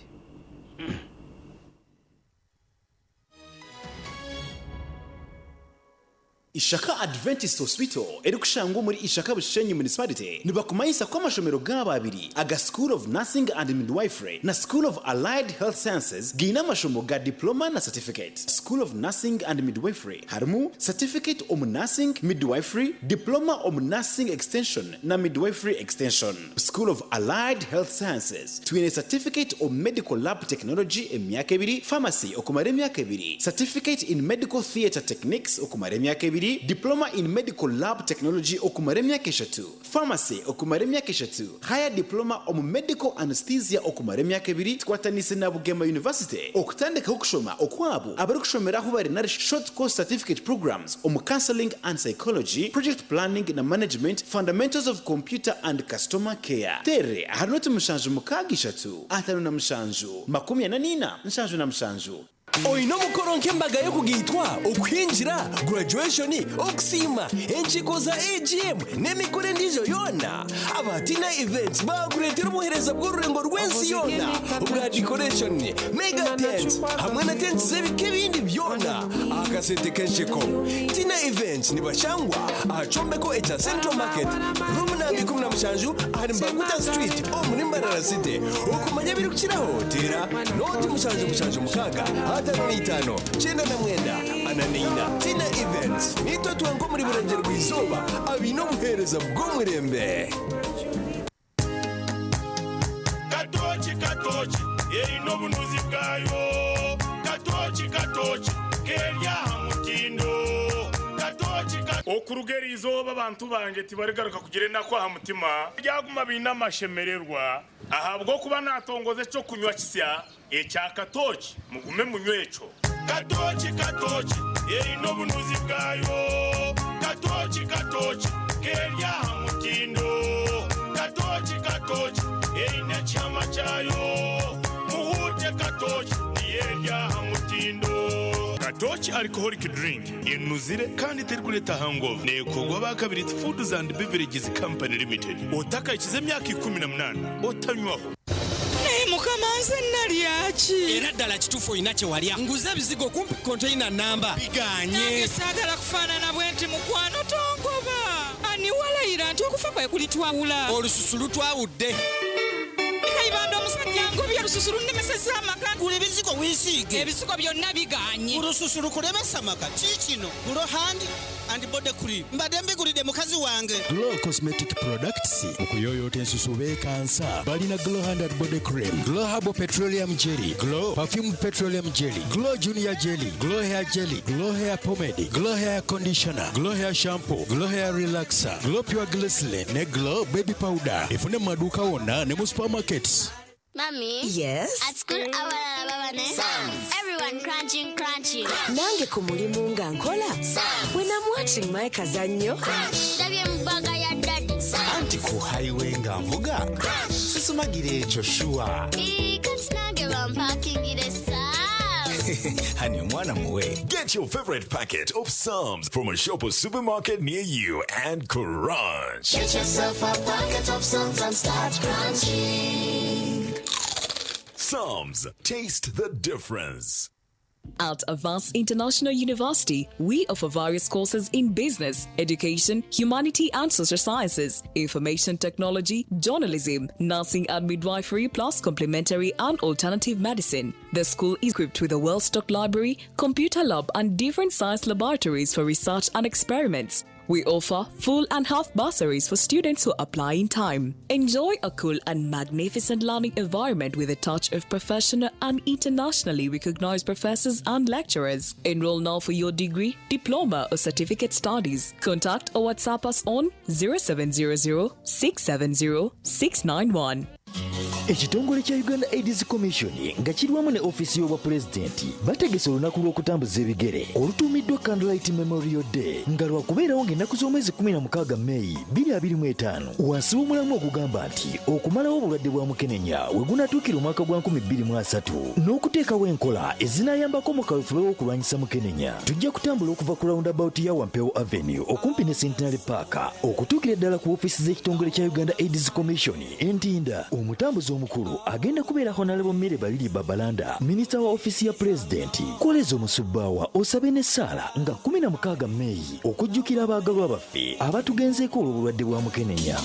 Ishaka Adventist Hospital erikushango muri Ishaka Bushenyi Municipality nibakumayisa kwa mashomero g'ababiri aga School of Nursing and Midwifery na School of Allied Health Sciences gina mashomo ga diploma na certificate. School of Nursing and Midwifery harmu certificate om nursing midwifery, diploma om nursing extension na midwifery extension. School of Allied Health Sciences twine certificate of medical lab technology emyaka 2, pharmacy okumare emyaka 2, certificate in medical theater techniques okumare emyaka 2, akabiri diploma in medical lab technology okumara emyaka 3, pharmacy okumara emyaka 3, higher diploma omu medical anesthesia okumara emyaka 2 tukwatanise na Bugema University okutandikaho kushoma okwabo abari kushomeraho bari na short course certificate programs omu counseling and psychology, project planning na management, fundamentals of computer and customer care. Tere harinote mushanju mukagishatu atanu na mushanju 44 na mushanju. Oino mukoro nk'embaga yo kugitwa okwinjira graduation okusima enchiko za AGM n'emikore ndijo yona abatina events bakuretera umuhereza bw'ururengo rw'ensi yona ubwa decoration mega tent hamwe na tent z'ebike bindi byona akasete kenshiko tina events nibashangwa achombeko echa Central Market room na 17 ari Mbaguta Street muri Mbarara City ukumanya biri kukiraho tera noti mushanju mukaga Itano, Chenda na mwenda, ananina, Tina Events, nito tuango muri burengero rw'izuba, abino muhereza bw'umurembe. Katochi, ino bunuzi bwayo, katochi, kenya hamutindo, katochi. Okurugera izoba abantu banje tibaregaruka kugire nakwa hamutima, byaguma binamashemererwa, ahabwo kuba natongoze cyo kunywa kisya. Echa katochi mugume munywecho katochi ino bunuzi bwayo katochi kenya hamutindo katochi ina chama chayo muhute katochi yenya hamutindo katochi alcoholic drink inuzire kandi terkuleta hangover nekogwa bakabiri Foods and Beverages Company Limited otaka ikize myaka 18 otanywaho mukamanze naliachi era ddala kitufu inache walya nguze bizigo kumpi container namba biganye sagala kufaanana bwenti mukwano tongoba ani walayira nti okufa kwe kulitwawula olususulu twawudde kaibanda omusajja ngobya olususulu nemeseza amaka gula ebizigo wisiige ebizigo byonna biganye olususulu kulemesa amaka kikino gulo handi and body cream mbadde gulide mukazi wange Glow Cosmetic Products okuyoyota ensusu bekansa balina Glow Hand and Body Cream, Glow Herbal Petroleum Jelly, Glow Perfumed Petroleum Jelly, Glow Junior Jelly, Glow Hair Jelly, Glow Hair Pomade, Glow Hair Conditioner, Glow Hair Shampoo, Glow Hair Relaxer, Glow Pure Glycerin ne Glow Baby Powder efune maduka wonna ne mu supermarkets. Mommy? Yes? At school, everyone crunching. Nange ku mulimu nga nkola. When I'm watching my kazanyo. Anti ku highway nga mvuga. Sisumagire ekyo shuwa. Honey, mwana muwe. Get your favorite packet of Psalms from a shop or supermarket near you and crunch. Get yourself a packet of Psalms and start crunching. Psalms, taste the difference. At Avance International University, we offer various courses in business, education, humanity and social sciences, information technology, journalism, nursing and midwifery, plus complementary and alternative medicine. The school is equipped with a well-stocked library, computer lab and different science laboratories for research and experiments. We offer full and half bursaries for students who apply in time. Enjoy a cool and magnificent learning environment with a touch of professional and internationally recognized professors and lecturers. Enroll now for your degree, diploma or certificate studies. Contact or WhatsApp us on 0700 670 691. Ekitongole kya Uganda AIDS Commission nga kirwamu ne ofisi y'obwa pulezidenti bategese olunaku lw'okutambuza ebigere olutuumiddwa Candlelight Memorial Day nga lwakubeerawo ng'ennaku z'omwezi 16 Mei 2025 wansi w'omulamu ogugamba nti okumalawo obulwadde bwa mukenenya we gunatuukira omwaka gwa 2023 n'okuteekawo enkola ezinaayambako mu kaweefube w'okulwanyisa mukenenya. Tujja kutambula okuva ku roundabout ya Wampewo Avenue okumpi ne Centenary Park okutuukira ddala ku ofisi z'ekitongole kya Uganda AIDS Commission Entinda. Omutambuzi omukulu agenda kubeera Honorable Mire Balili Babalanda, Minisita wa ofisi ya Pulezidenti, Kolezo Musubbawa osabe ne Sala nga 16 Mei okujjukira abaagalwa baffe abatugenzeeko olw'obulwadde bwa mukenenya.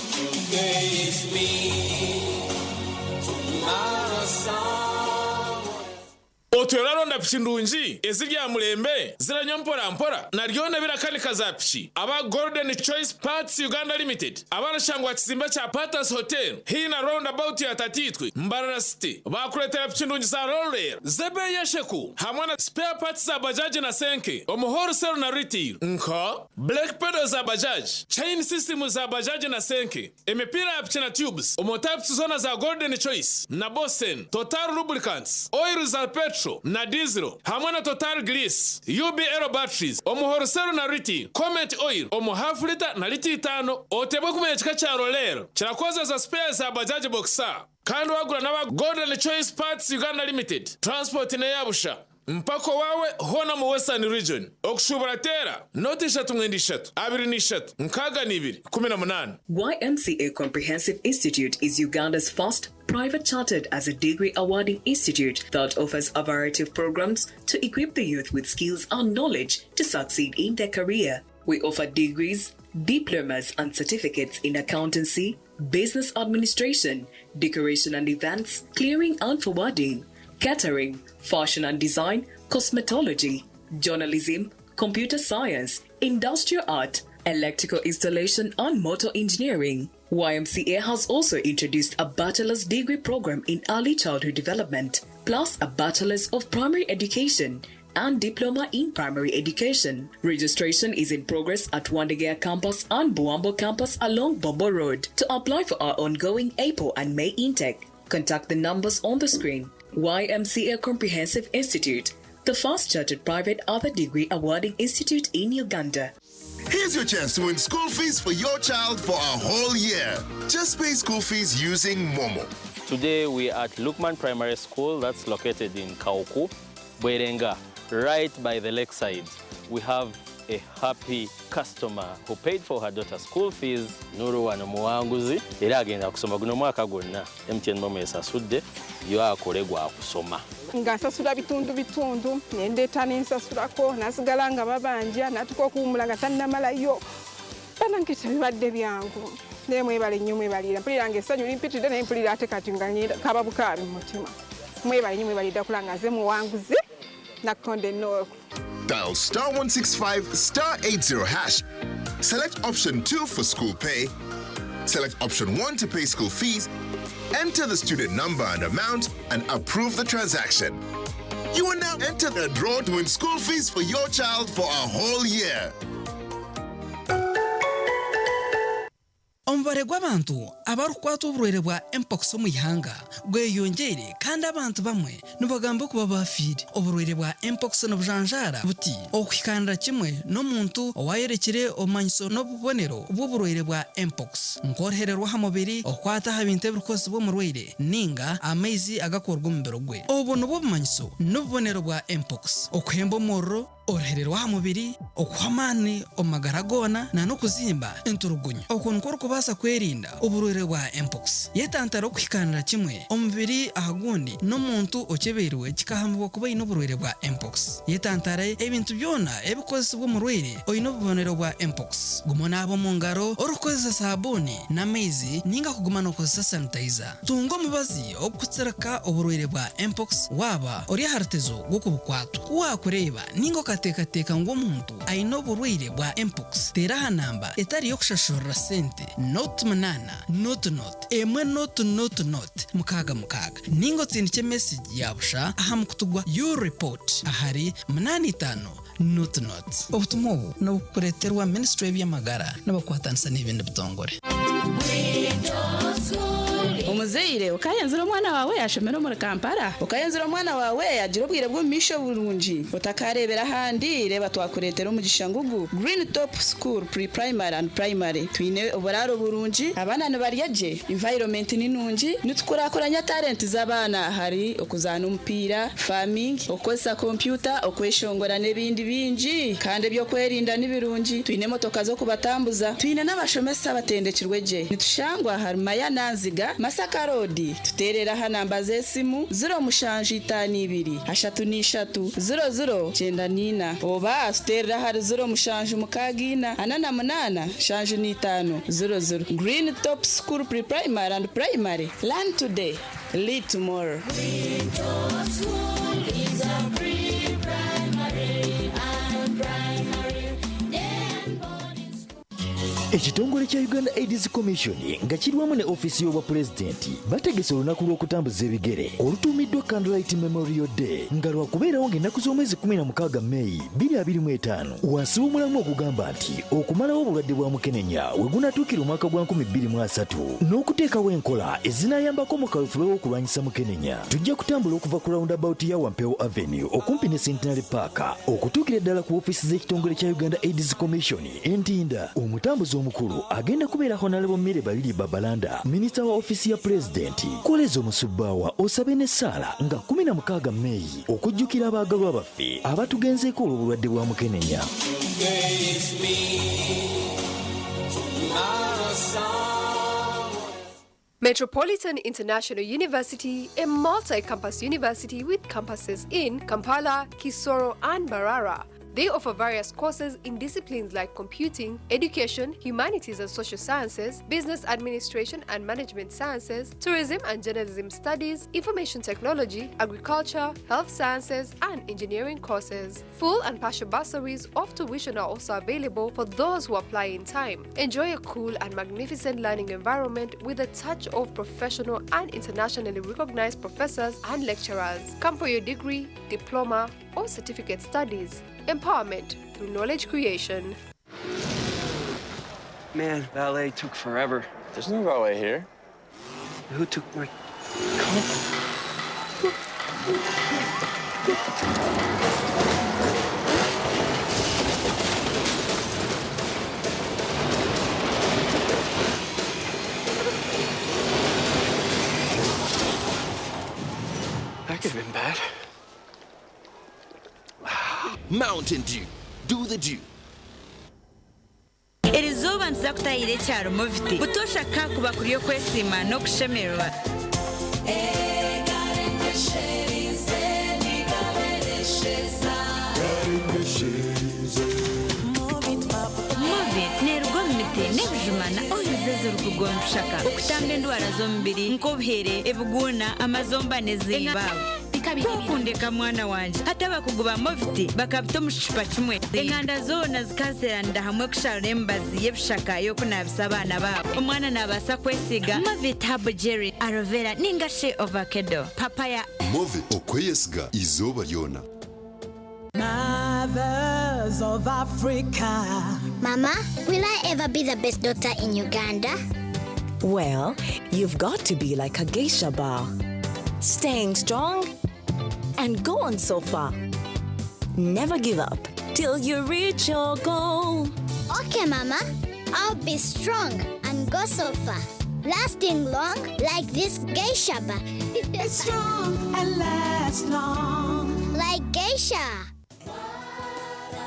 tuyararonda piki ndungi ezirya mulembe ziranywa mpora naryona birakanika za piki aba Golden Choice Parts Uganda Limited abarashangwa kizimba cha Patas Hotel hina roundabout ya Tatitwe Mbarara City bakuletera piki ndungi za roller zebe yesheku hamwe na spare parts za bajaji na senke wholesale na retail nka black pedal za bajaji chain system za bajaji na senke emipira ya piki na tubes omotaps zona za Golden Choice na Bosen Total Lubricants oil za petrol na diesel hamwe na Total Grease UB Aero batteries wholesale na retail Comet oil half liter na liter 5 otebwe kumenya kika cha roller kirakoza za spare za bajaji boxer kandi wagura n'aba Golden Choice Parts Uganda Limited transport na yabusha mpako wawe hona mu Western Region okushubura tera noti 3 23 nkaga ni 2 YMCA Comprehensive Institute is Uganda's first private chartered as a degree awarding institute that offers a variety of programs to equip the youth with skills and knowledge to succeed in their career. We offer degrees, diplomas and certificates in accountancy, business administration, decoration and events, clearing and forwarding, catering, fashion and design, cosmetology, journalism, computer science, industrial art, electrical installation and motor engineering. YMCA has also introduced a bachelor's degree program in early childhood development, plus a bachelor's of primary education and diploma in primary education. Registration is in progress at Wandegea campus and Buambo campus along Bombo Road. To apply for our ongoing April and May intake, contact the numbers on the screen. YMCA Comprehensive Institute, the first chartered private other degree awarding institute in Uganda. Here's your chance to win school fees for your child for a whole year. Just pay school fees using Momo. Today we are at Lukman Primary School that's located in Kauku, Bwerenga, right by the lakeside. We have a happy customer who paid for her daughter's school fees. Nuru wano muwanguzi era agenda kusoma guno mwaka gwonna. MTN Momo esasudde yo akolegwa akusoma. Ngasasula bitundu nendeta nensasulako nasigala nga babanja natuka okuwumula nga tannamalayo banankisa bibadde byangu nemwebale nnyo mwebalira mpulira ng'essanyu limpitidde naye mpulira ate kati nga kaba bukaabi mu mutima mwebale nnyo mwebalidde kula nga nze muwanguzi nakonde nnooku. Dial *165 *80 hash. Select option 2 for school pay. Select option 1 to pay school fees. Enter the student number and amount and approve the transaction. You are now entered a draw to win school fees for your child for a whole year. Omubare gw'abantu abarukwata oburwaire bwa mpox mu ihanga gweyongere kandi abantu bamwe nibagamba kuba bafiire. Oburwaire bwa mpox n'obujanjara buti okuhikanira kimwe n'omuntu owayerekire obumanyiso n'obubonero bw'oburwaire bwa mpox nkorohererwa ha mubiri okwata ha bintu ebirikozi bw'omurwaire ninga amaizi agakorwa omu mubiri gwe. Obu nibwo obumanyiso n'obubonero bwa mpox: okuhemba omuriro, orohererwa ha mubiri, okuha amaani omu magara goona na n'okuzimba enturugunyu. Oku nikwo orikubaasa kwerinda oburwaire bwa mpox. Yetantara okuhikanira kimwe omubiri aha gundi n'omuntu okebeirwe kikahambibwa kuba aine oburwaire bwa mpox. Yetantara ebintu byona ebikozesebwa omurwaire oine obubonero bwa mpox. Guma naaba omu ngaro orikukozesa saabuni n'amaizi ninga kuguma n'okozesa sanitizer. Tunga omubazi okukutsirika oburwaire bwa mpox waba ori aha rutezo rw'okubukwatwa. Wakureeba ninga okateekateeka ngu omuntu aine oburwaire bwa mpox, teera aha namba etari y'okushashurira sente not 8 not 6 ninga otsindike message yabusha aha mukutugwa your report ahari 85 not. Obutumwa obu nobukureterwa Ministry y'Ebyamagara n'abakwatanisa n'ebindi bitongore. Omuzeire ukayenzera omwana wawe yashomera muri Kampala, ukayenzera omwana wawe agira obwire bwo misho burungi, utakarebera handi reba twakuretera umugisha ngugu Green Top School Pre-Primary and Primary. Twine oburaro burungi, abana nibaryaje, environment ni nungi, nitukorakoranya talent z'abana hari okuzana umupira, farming, okozesa computer, okweshongora n'ebindi bingi kandi ebyo kwerinda nibirungi. Twine motoka zo kubatambuza, twine n'abashomesa batendekirwe je. Nitushangwa Harumaya Nanziga Masaka Road. Tuterera ha namba z'esimu 0752 33 00 oba tuterera ha 07 88 55 Green Top School Pre-Primary and Primary. Learn today, lead tomorrow. Green Top School is a Ekitongole kya Uganda AIDS Commission nga kirwamu ne ofisi y'obwa pulezidenti bategese olunaku lw'okutambuza ebigere olutuumiddwa Candlelight Memorial Day nga lwakubeerawo ng'ennaku z'omwezi 16 Mei 2025 wansi w'omulamu okugamba nti okumalawo obulwadde bwa mukenenya we gunatuukira omwaka gwa 2023 n'okuteekawo enkola ezinayambako mu kaweefube w'okulwanyisa mukenenya. Tujja kutambula okuva ku roundabout ya Wampewo Avenue okumpi ne Centenary Park okutuukira ddala ku ofisi z'ekitongole kya Uganda AIDS Commission Entinda. Omutambuzi omukulu agenda kubeera Honorable Mire Balili Babalanda, Minisita wa ofisi ya Pulezidenti. Koleza omusubbaawa osabe ne Sala nga 16 Mei okujjukira abaagalwa baffe abatugenzeeko olw'obulwadde bwa mukenenya. Metropolitan International University, a multi-campus university with campuses in Kampala, Kisoro, and Mbarara. They offer various courses in disciplines like computing, education, humanities and social sciences, business administration and management sciences, tourism and journalism studies, information technology, agriculture, health sciences, and engineering courses. Full and partial bursaries of tuition are also available for those who apply in time. Enjoy a cool and magnificent learning environment with a touch of professional and internationally recognized professors and lecturers. Come for your degree, diploma, or certificate studies. Empowerment through knowledge creation. Man, ballet took forever. There's no ballet here. Who took my That could have been bad. Mountain Dew. Do the Dew. Eri zuba nza kutayira ekyalo muviti butosha kakuba kuri yo kwesima no kushemerwa. Muviti nerwo miti nebujumana oyizeze rukugonshaka okutamba endwara z'omubiri nk'obuhere ebuguna amazomba n'ezimbawe. Kundeka mwana wanje hata bakuguba moviti bakabita mu kishupa kimwe enganda zona zikaseranda hamwe kushara embazi y'ebishaka yo kunabisa abana babo omwana nabasa kwesiga moviti habo jerry aloe vera ningashe avocado papaya moviti okweyesiga izuba lyona. Mothers of Africa. Mama, will I ever be the best daughter in Uganda? Well, you've got to be like a geisha bar, staying strong and go on so far. Never give up till you reach your goal. Okay, Mama. I'll be strong and go so far. Lasting long like this geisha bar. Strong and last long. Like geisha.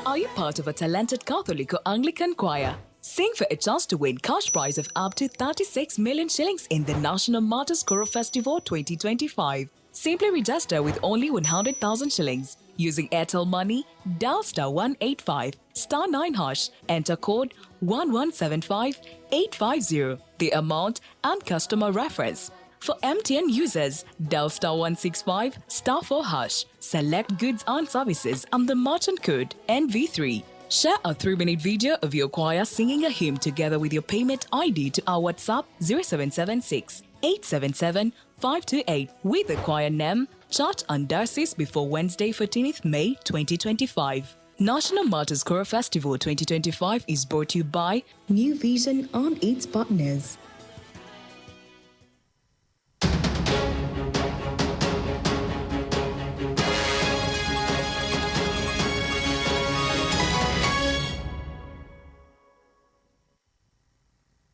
Are you part of a talented Catholic or Anglican choir? Sing for a chance to win cash prize of up to 36 million shillings in the National Martyrs Choral Festival 2025. Simply register with only 100,000 shillings. Using Airtel Money, dial *185 *9#, enter code 1175850, the amount and customer reference. For MTN users, dial *165 *4#, select goods and services and the merchant code NV3. Share a 3-minute video of your choir singing a hymn together with your payment ID to our WhatsApp 0776 877 528 with the choir name, church and diocese before Wednesday 14th May 2025. National Martyrs Choral Festival 2025 is brought to you by New Vision and its partners.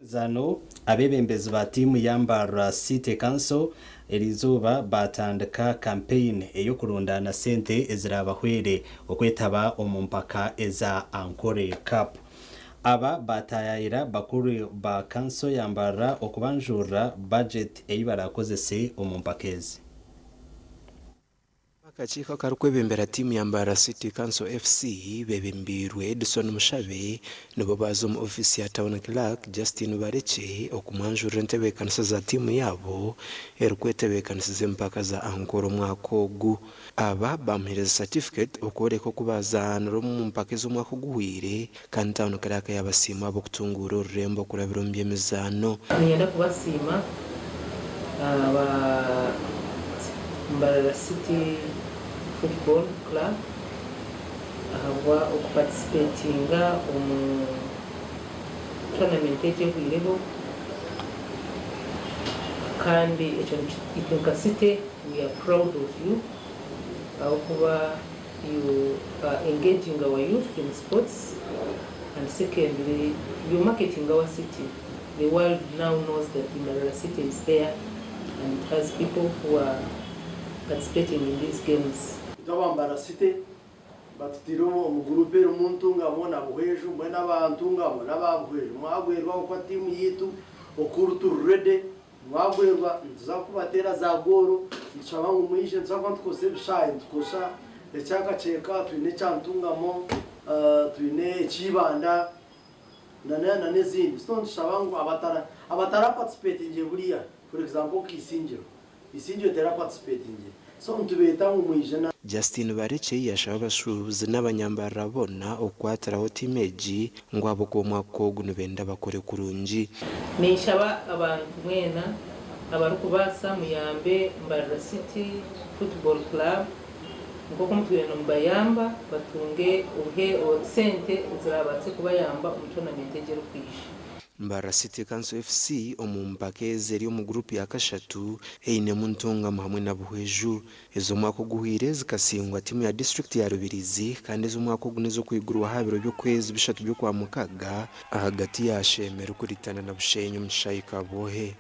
Zano abebembezi ba timu yambara City Council erizuba batandika campaign eyo kurundana sente ezirabahwere okwetaba omumpaka eza Ankore Cup. Aba batayayira bakuru ba council yambara okubanjura budget eyibarakozese omumpakezi. Kachiko karukwebembera timu ya Mbara City Council FC bebimbirwe Edison Mushabe nibo bazo mu office ya Town Clerk Justin Bareche okumwanjura entebekanisa za timu yabo erukwetebekanisize mpaka za ankoro mwaka ogu aba bamuhereza certificate okoreka kubaza mu mpaka z'umwaka oguhwire kandi Town Clerk yabasima abo kutungura ururembo kurabiro mbyemizano niyenda kubasima aba Mbara City Football Club ahabwa okuparticipatinga omu tournament ejehuireho kandi ekyo Itunka City we are proud of you kuba you are engaging our youth in sports and secondly you marketing our city. The world now knows that Mbara City is there and it has people who are participating in these games. Mbara City but tiromo omugrupe omuntu ngamona buheju mwena abantu ngamona babuheju mwagwerwa kwa timu yitu okurutu ready mwagwerwa nzakubatera za goro nshabangu muyishe nzakwant kose bishaye tukosha ecyaka cheka twine cyantungamo twine chibanda na nezindi stone shabangu abatara participating buriya for example kisinjiro tera participating so ntubeta umwijana Justin Bareche yashaba abashubuzi n'abanyambara bona okwataraho timeji ngo abo ko mwakogu nubenda bakore kurungi nishaba abantu mwena abarukubasa muyambe Mbara City Football Club ngo kumutwena mbayamba batunge uhe o sente zirabatse kubayamba umutonament ejero kwisha Mbara City Council FC omumpake zeri mu group ya kashatu eine muntunga hamwe na buheju ezo mwako guhire zikasingwa timu ya district ya Rubirizi kandi ezo mwako gunezo kwigurwa habiro byo kwezi bishatu byo kwa mukaga hagati ya shemero kuritana na bushenyu mshayika bohe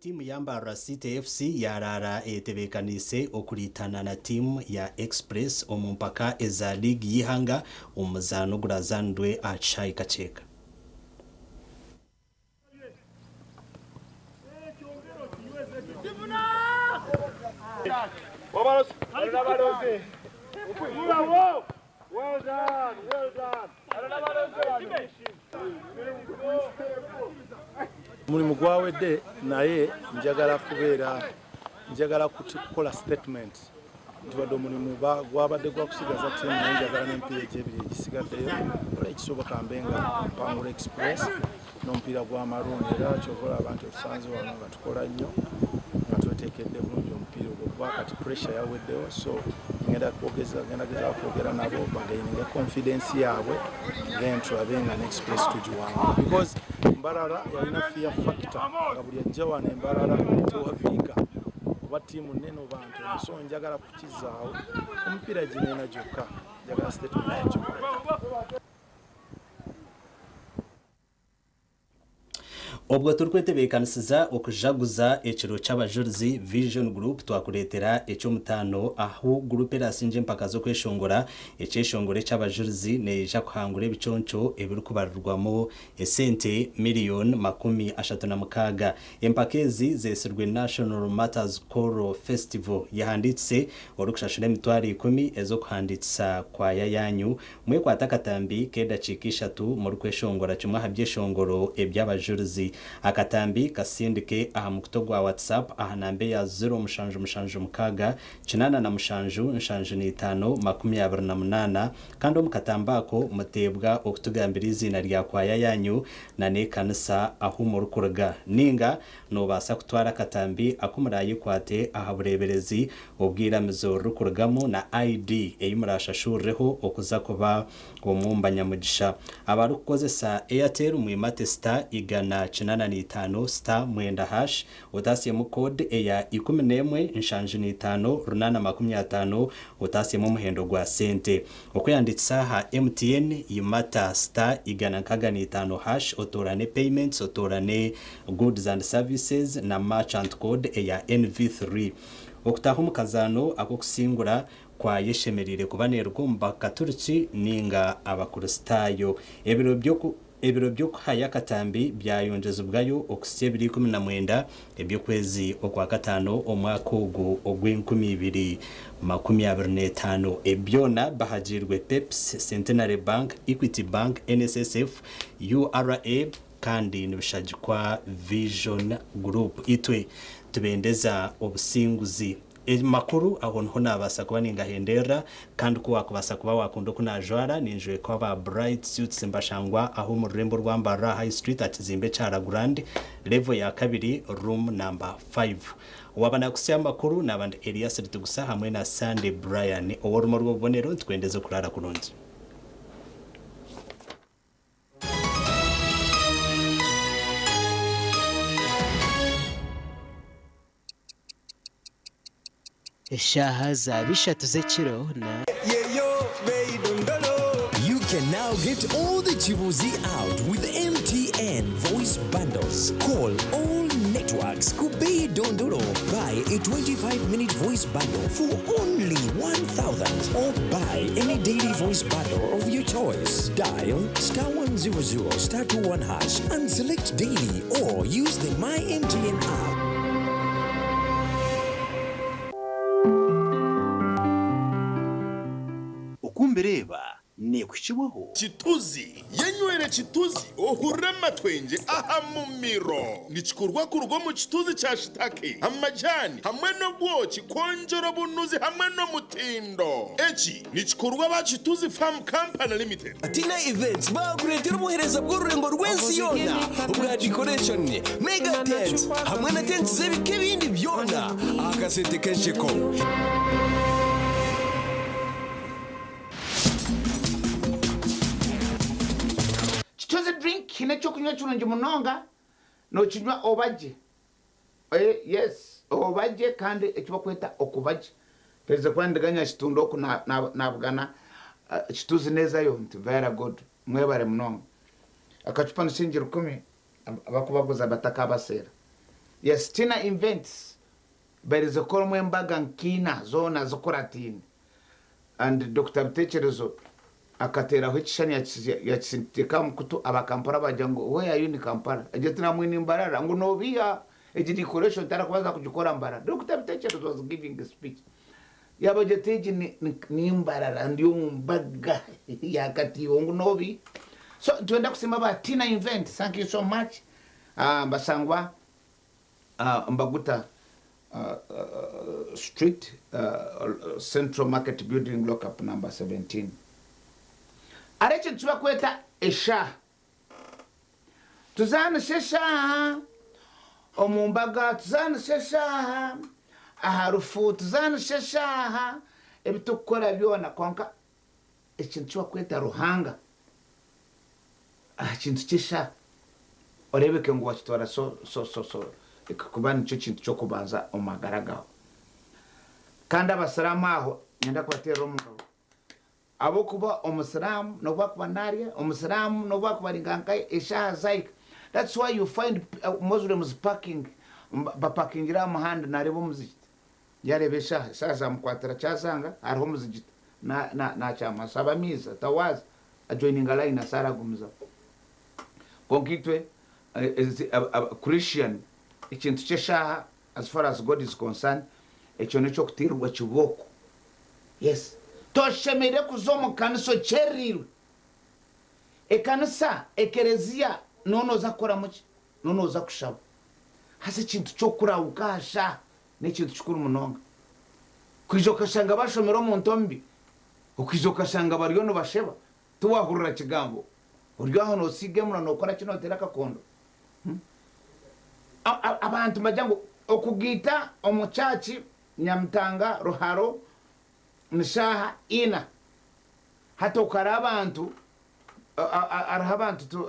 timu ya Mbara City FC yarara etebekanise okuritana na timu ya Express omumpaka eza league yihanga umuzano gurazandwe achai kacheka muri mugwawe de naye njagala kukola statement ntibadde mulimu gwabadde gwa kusigaza timu naye njagala n'empiira egyebiri egisigaddeyo ola ekisoboka mbenga mpangula Express n'omupiira gwa maroon era kyovola abantu tusanze wano nga tukola nnyo nga tweteekedde bulungi omupiira ogwo kuba kati pressure yaweddewo so ngenda kwogera nabo bagaininge confidence yaabwe then tulabe nga n'Express tugiwangula because Mbarara yalina fear factor nga buli ajja wano Mbarara tewaviika kuba tiimu nnene bantu so njagala kukizaawo omupiira ginena gyokka njagala statement gyokka obwo turikwetebekanisiza okujaguza ekiro cy'abajurizi Vision Group twakuretera ekyo mutano aho group erasinje mpaka zo kweshongora ekyeshongore cy'abajurizi neja kuhangura ebiconco ebirikubarurwamo esente miliyoni 36 empakezi zesirwe National Matters Choral Festival yahanditse orukushashira emitwaro 10 ezo kuhanditsa kwa yayanyu mwe kwatakatambi kedacikisha tu muri kweshongora kimwe habyeshongoro eby'abajurizi akatambi kasindike aha mukutogo wa WhatsApp aha nambe ya 0 kandi omukatambako mutebwa okutugambira izina lya kwaya yanyu na nekanisa aho murukurga ninga nobasa kutwara akatambi akumurayi kwate aha bureberezi obwiramizo rukurgamo na ID eyimurashashureho okuza kuba omumba nyamugisha abarukozesa Airtel mwimate star igana 85 star mwenda hash utasiyemo code eya 11 runana 50 utasiyemo muhendo gwa sente okuyanditsa ha MTN yimata star igana 5 hash otorane payments otorane goods and services na merchant code eya NV3 okutaho mukazano akokusingura kwa yeshemerire kubanerwa mbaka turiki ninga abakuristayo ebiro byo kuhaya katambi byayongeza ubwayo okusye 2019 ebyo kwezi okwa gatano omwaka ogo ogw'2025 ebyona bahagirwe PEPS, Centenary Bank, Equity Bank, NSSF, URA kandi nibishagikwa Vision Group. Itwe tubendeza obusinguzi makuru aho nho nabasa kuba ningahendera kandi kuba kubasa kuba wakunda kunajwara ninjwe kwa ba Bright Suits mbashangwa aho mu Rembo rwambara High Street atizimbe cara Grand level ya kabiri room number 5. Wabana kusya makuru nabandi Elias Rutugusa hamwe na Sunday Brian oworumo rwobonero twendeze kurara kurunzi. Eshaha za bishatu z'ekiro na You can now get all the Chibuzi out with MTN voice bundles. Call all networks. Kubei Dondolo. Buy a 25-minute voice bundle for only 1,000 or buy any daily voice bundle of your choice. Dial *100 *21# and select daily or use the My MTN app. Ukumbereba nekuchiwaho chituzi yenywere chituzi ohurema twenje aha mumiro nichikurwa kurwo mu chituzi cha shitake amajani hamwe no bwoki konjoro bunuzi hamwe no mutindo echi nichikurwa ba chituzi farm company limited. Atina events bakuretera umuhereza bw'ururengo rw'ensi yona ubwa decoration mega tent hamwe na tent z'ebike bindi byona akasente kensheko. Chituzi drink kinecho kunywa chulungi munonga no chinywa obaje. Yes, obaje kandi ekiba kweta okubaje. Peze kwandaganya chitundo oku nabugana chituzi neza yo mti very good mwebare munonga. Akachupa nshingira 10 abakubaguza bataka basera. Yes, tina events berize kolmwe mbaga nkina zona zokoratini and Dr. Bitecherezo akatera hwechishani ya chisintika mkutu abakampara bajango where are you ni Kampala ajetina mwini mbarara ngo novia eji decoration tara kwaza kujikora mbara. Dr. Bitecherezo was giving a speech yaba jeteji ni mbarara ndio mbaga ya kati ngo novi. So tuenda kusema ba tina event. Thank you so much. Mbasangwa Mbaguta Street, Central Market Building, lockup number 17. Areche tuwa kweta esha. Tuzana shesha. Omumbaga tuzana shesha. Aharufu tuzana shesha. Ebitukora byona konka. Echintu tuwa kweta ruhanga. Chintu chesha. Orebeke ngo wachitwara so. Kubani cyo kintu cyo kubanza omagaragaho kandi abasiramu aho nyenda kwatera umugabo abo kuba omusiramu no kuba naria omusiramu no kuba ringankai esha zaik. That's why you find Muslims parking muhanda narebo muziki yarebesha sasa mkwatira cyasanga ariho muziki na chama sabamiza tawaza ajoininga line asara gumza konkitwe Christian ikintu cyeshaha as far as God is concerned ekyo necho kutirwa kiboko. Yes, toshemere kuzomo kaniso cherirwe ekanisa ekerezia nono zakora muki nono zakushaba hase kintu cyo kurawukasha nekintu kikuru munonga kwijoka shanga bashomero mu ntombi ukwijoka shanga bariyo no basheba tuwahurira kigambo uryo aho no sigemo no kora kino tera kakondo. Abantu majango okugita omuchachi Nyamtanga Ruharo Nishaha ina hata ukara abantu araha abantu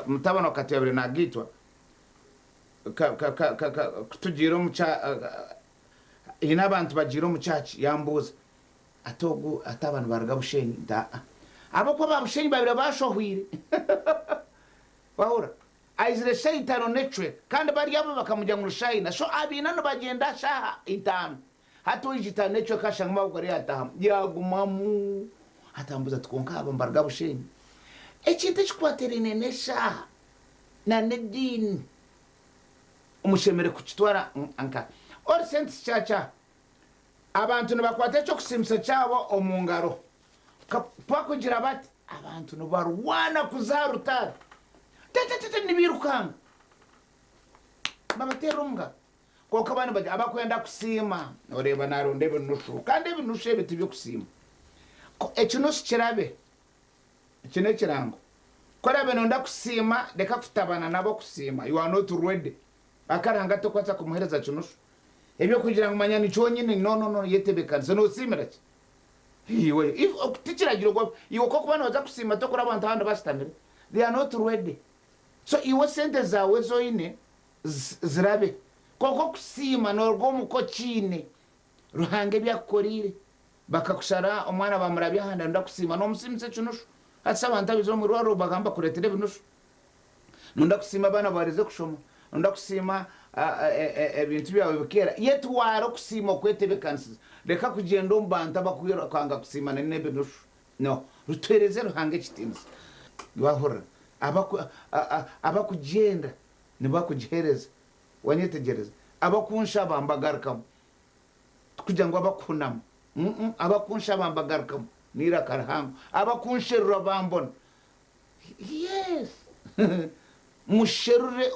mutabano katebere nagitwa kutujiro mucha ina abantu bajiro muchachi yambuza atogu atabantu baraga bushenyi da abo ko babushenyi babira bashohwire bahura aizire shaitano network kandi bari abo bakamujya mu shaina so abina no bagenda shaha itanu hato ijita network ashanga bagore yataha yagumamu atambuza twonka abambarga bushenyi ekintu ekikwaterine neshaha na nedini umushemere kukitwara anka or sense chacha abantu nibakwata ekyo kusimisa cyabo omungaro pakugira bati abantu nibarwana kuzarutara tete nibirukanga babatera umga koko abantu bajya abakwenda kusima oreba naronde binushu kandi binushu ebiti byo kusima ekinusu kirabe ekine kirango korabe nonda kusima deka kutabana nabo kusima you are not ready akaranga to kwatsa kumuhereza kinusu ebyo kugira ngo manyani cyonyine no yetebekanze no simira ki iwe if tikiragiro gwa iwe koko bana baza kusima to kora abantu abandi basitamire they are not ready so iwe sente zawe zoine zirabe koko kusima norwo muko kine ruhange byakorire bakakushara omwana bamurabya handa nda kusima no musimse kinusu atsa abantu abizo mu rwaro bagamba kuretere binusu nunda kusima bana barize kushoma nunda kusima ebintu byawe bikera yetwara kusima kwetebekansiza reka kugenda mbanta bakuyira kwanga kusima nebe nushu no rutwereze ruhange kitinzi bahora abakugenda nibakugereza wanyetegereza abakunsha bambagarkam kugira ngo abakunama abakunsha bambagarkam nira karhango abakunsherura bambona yes musherure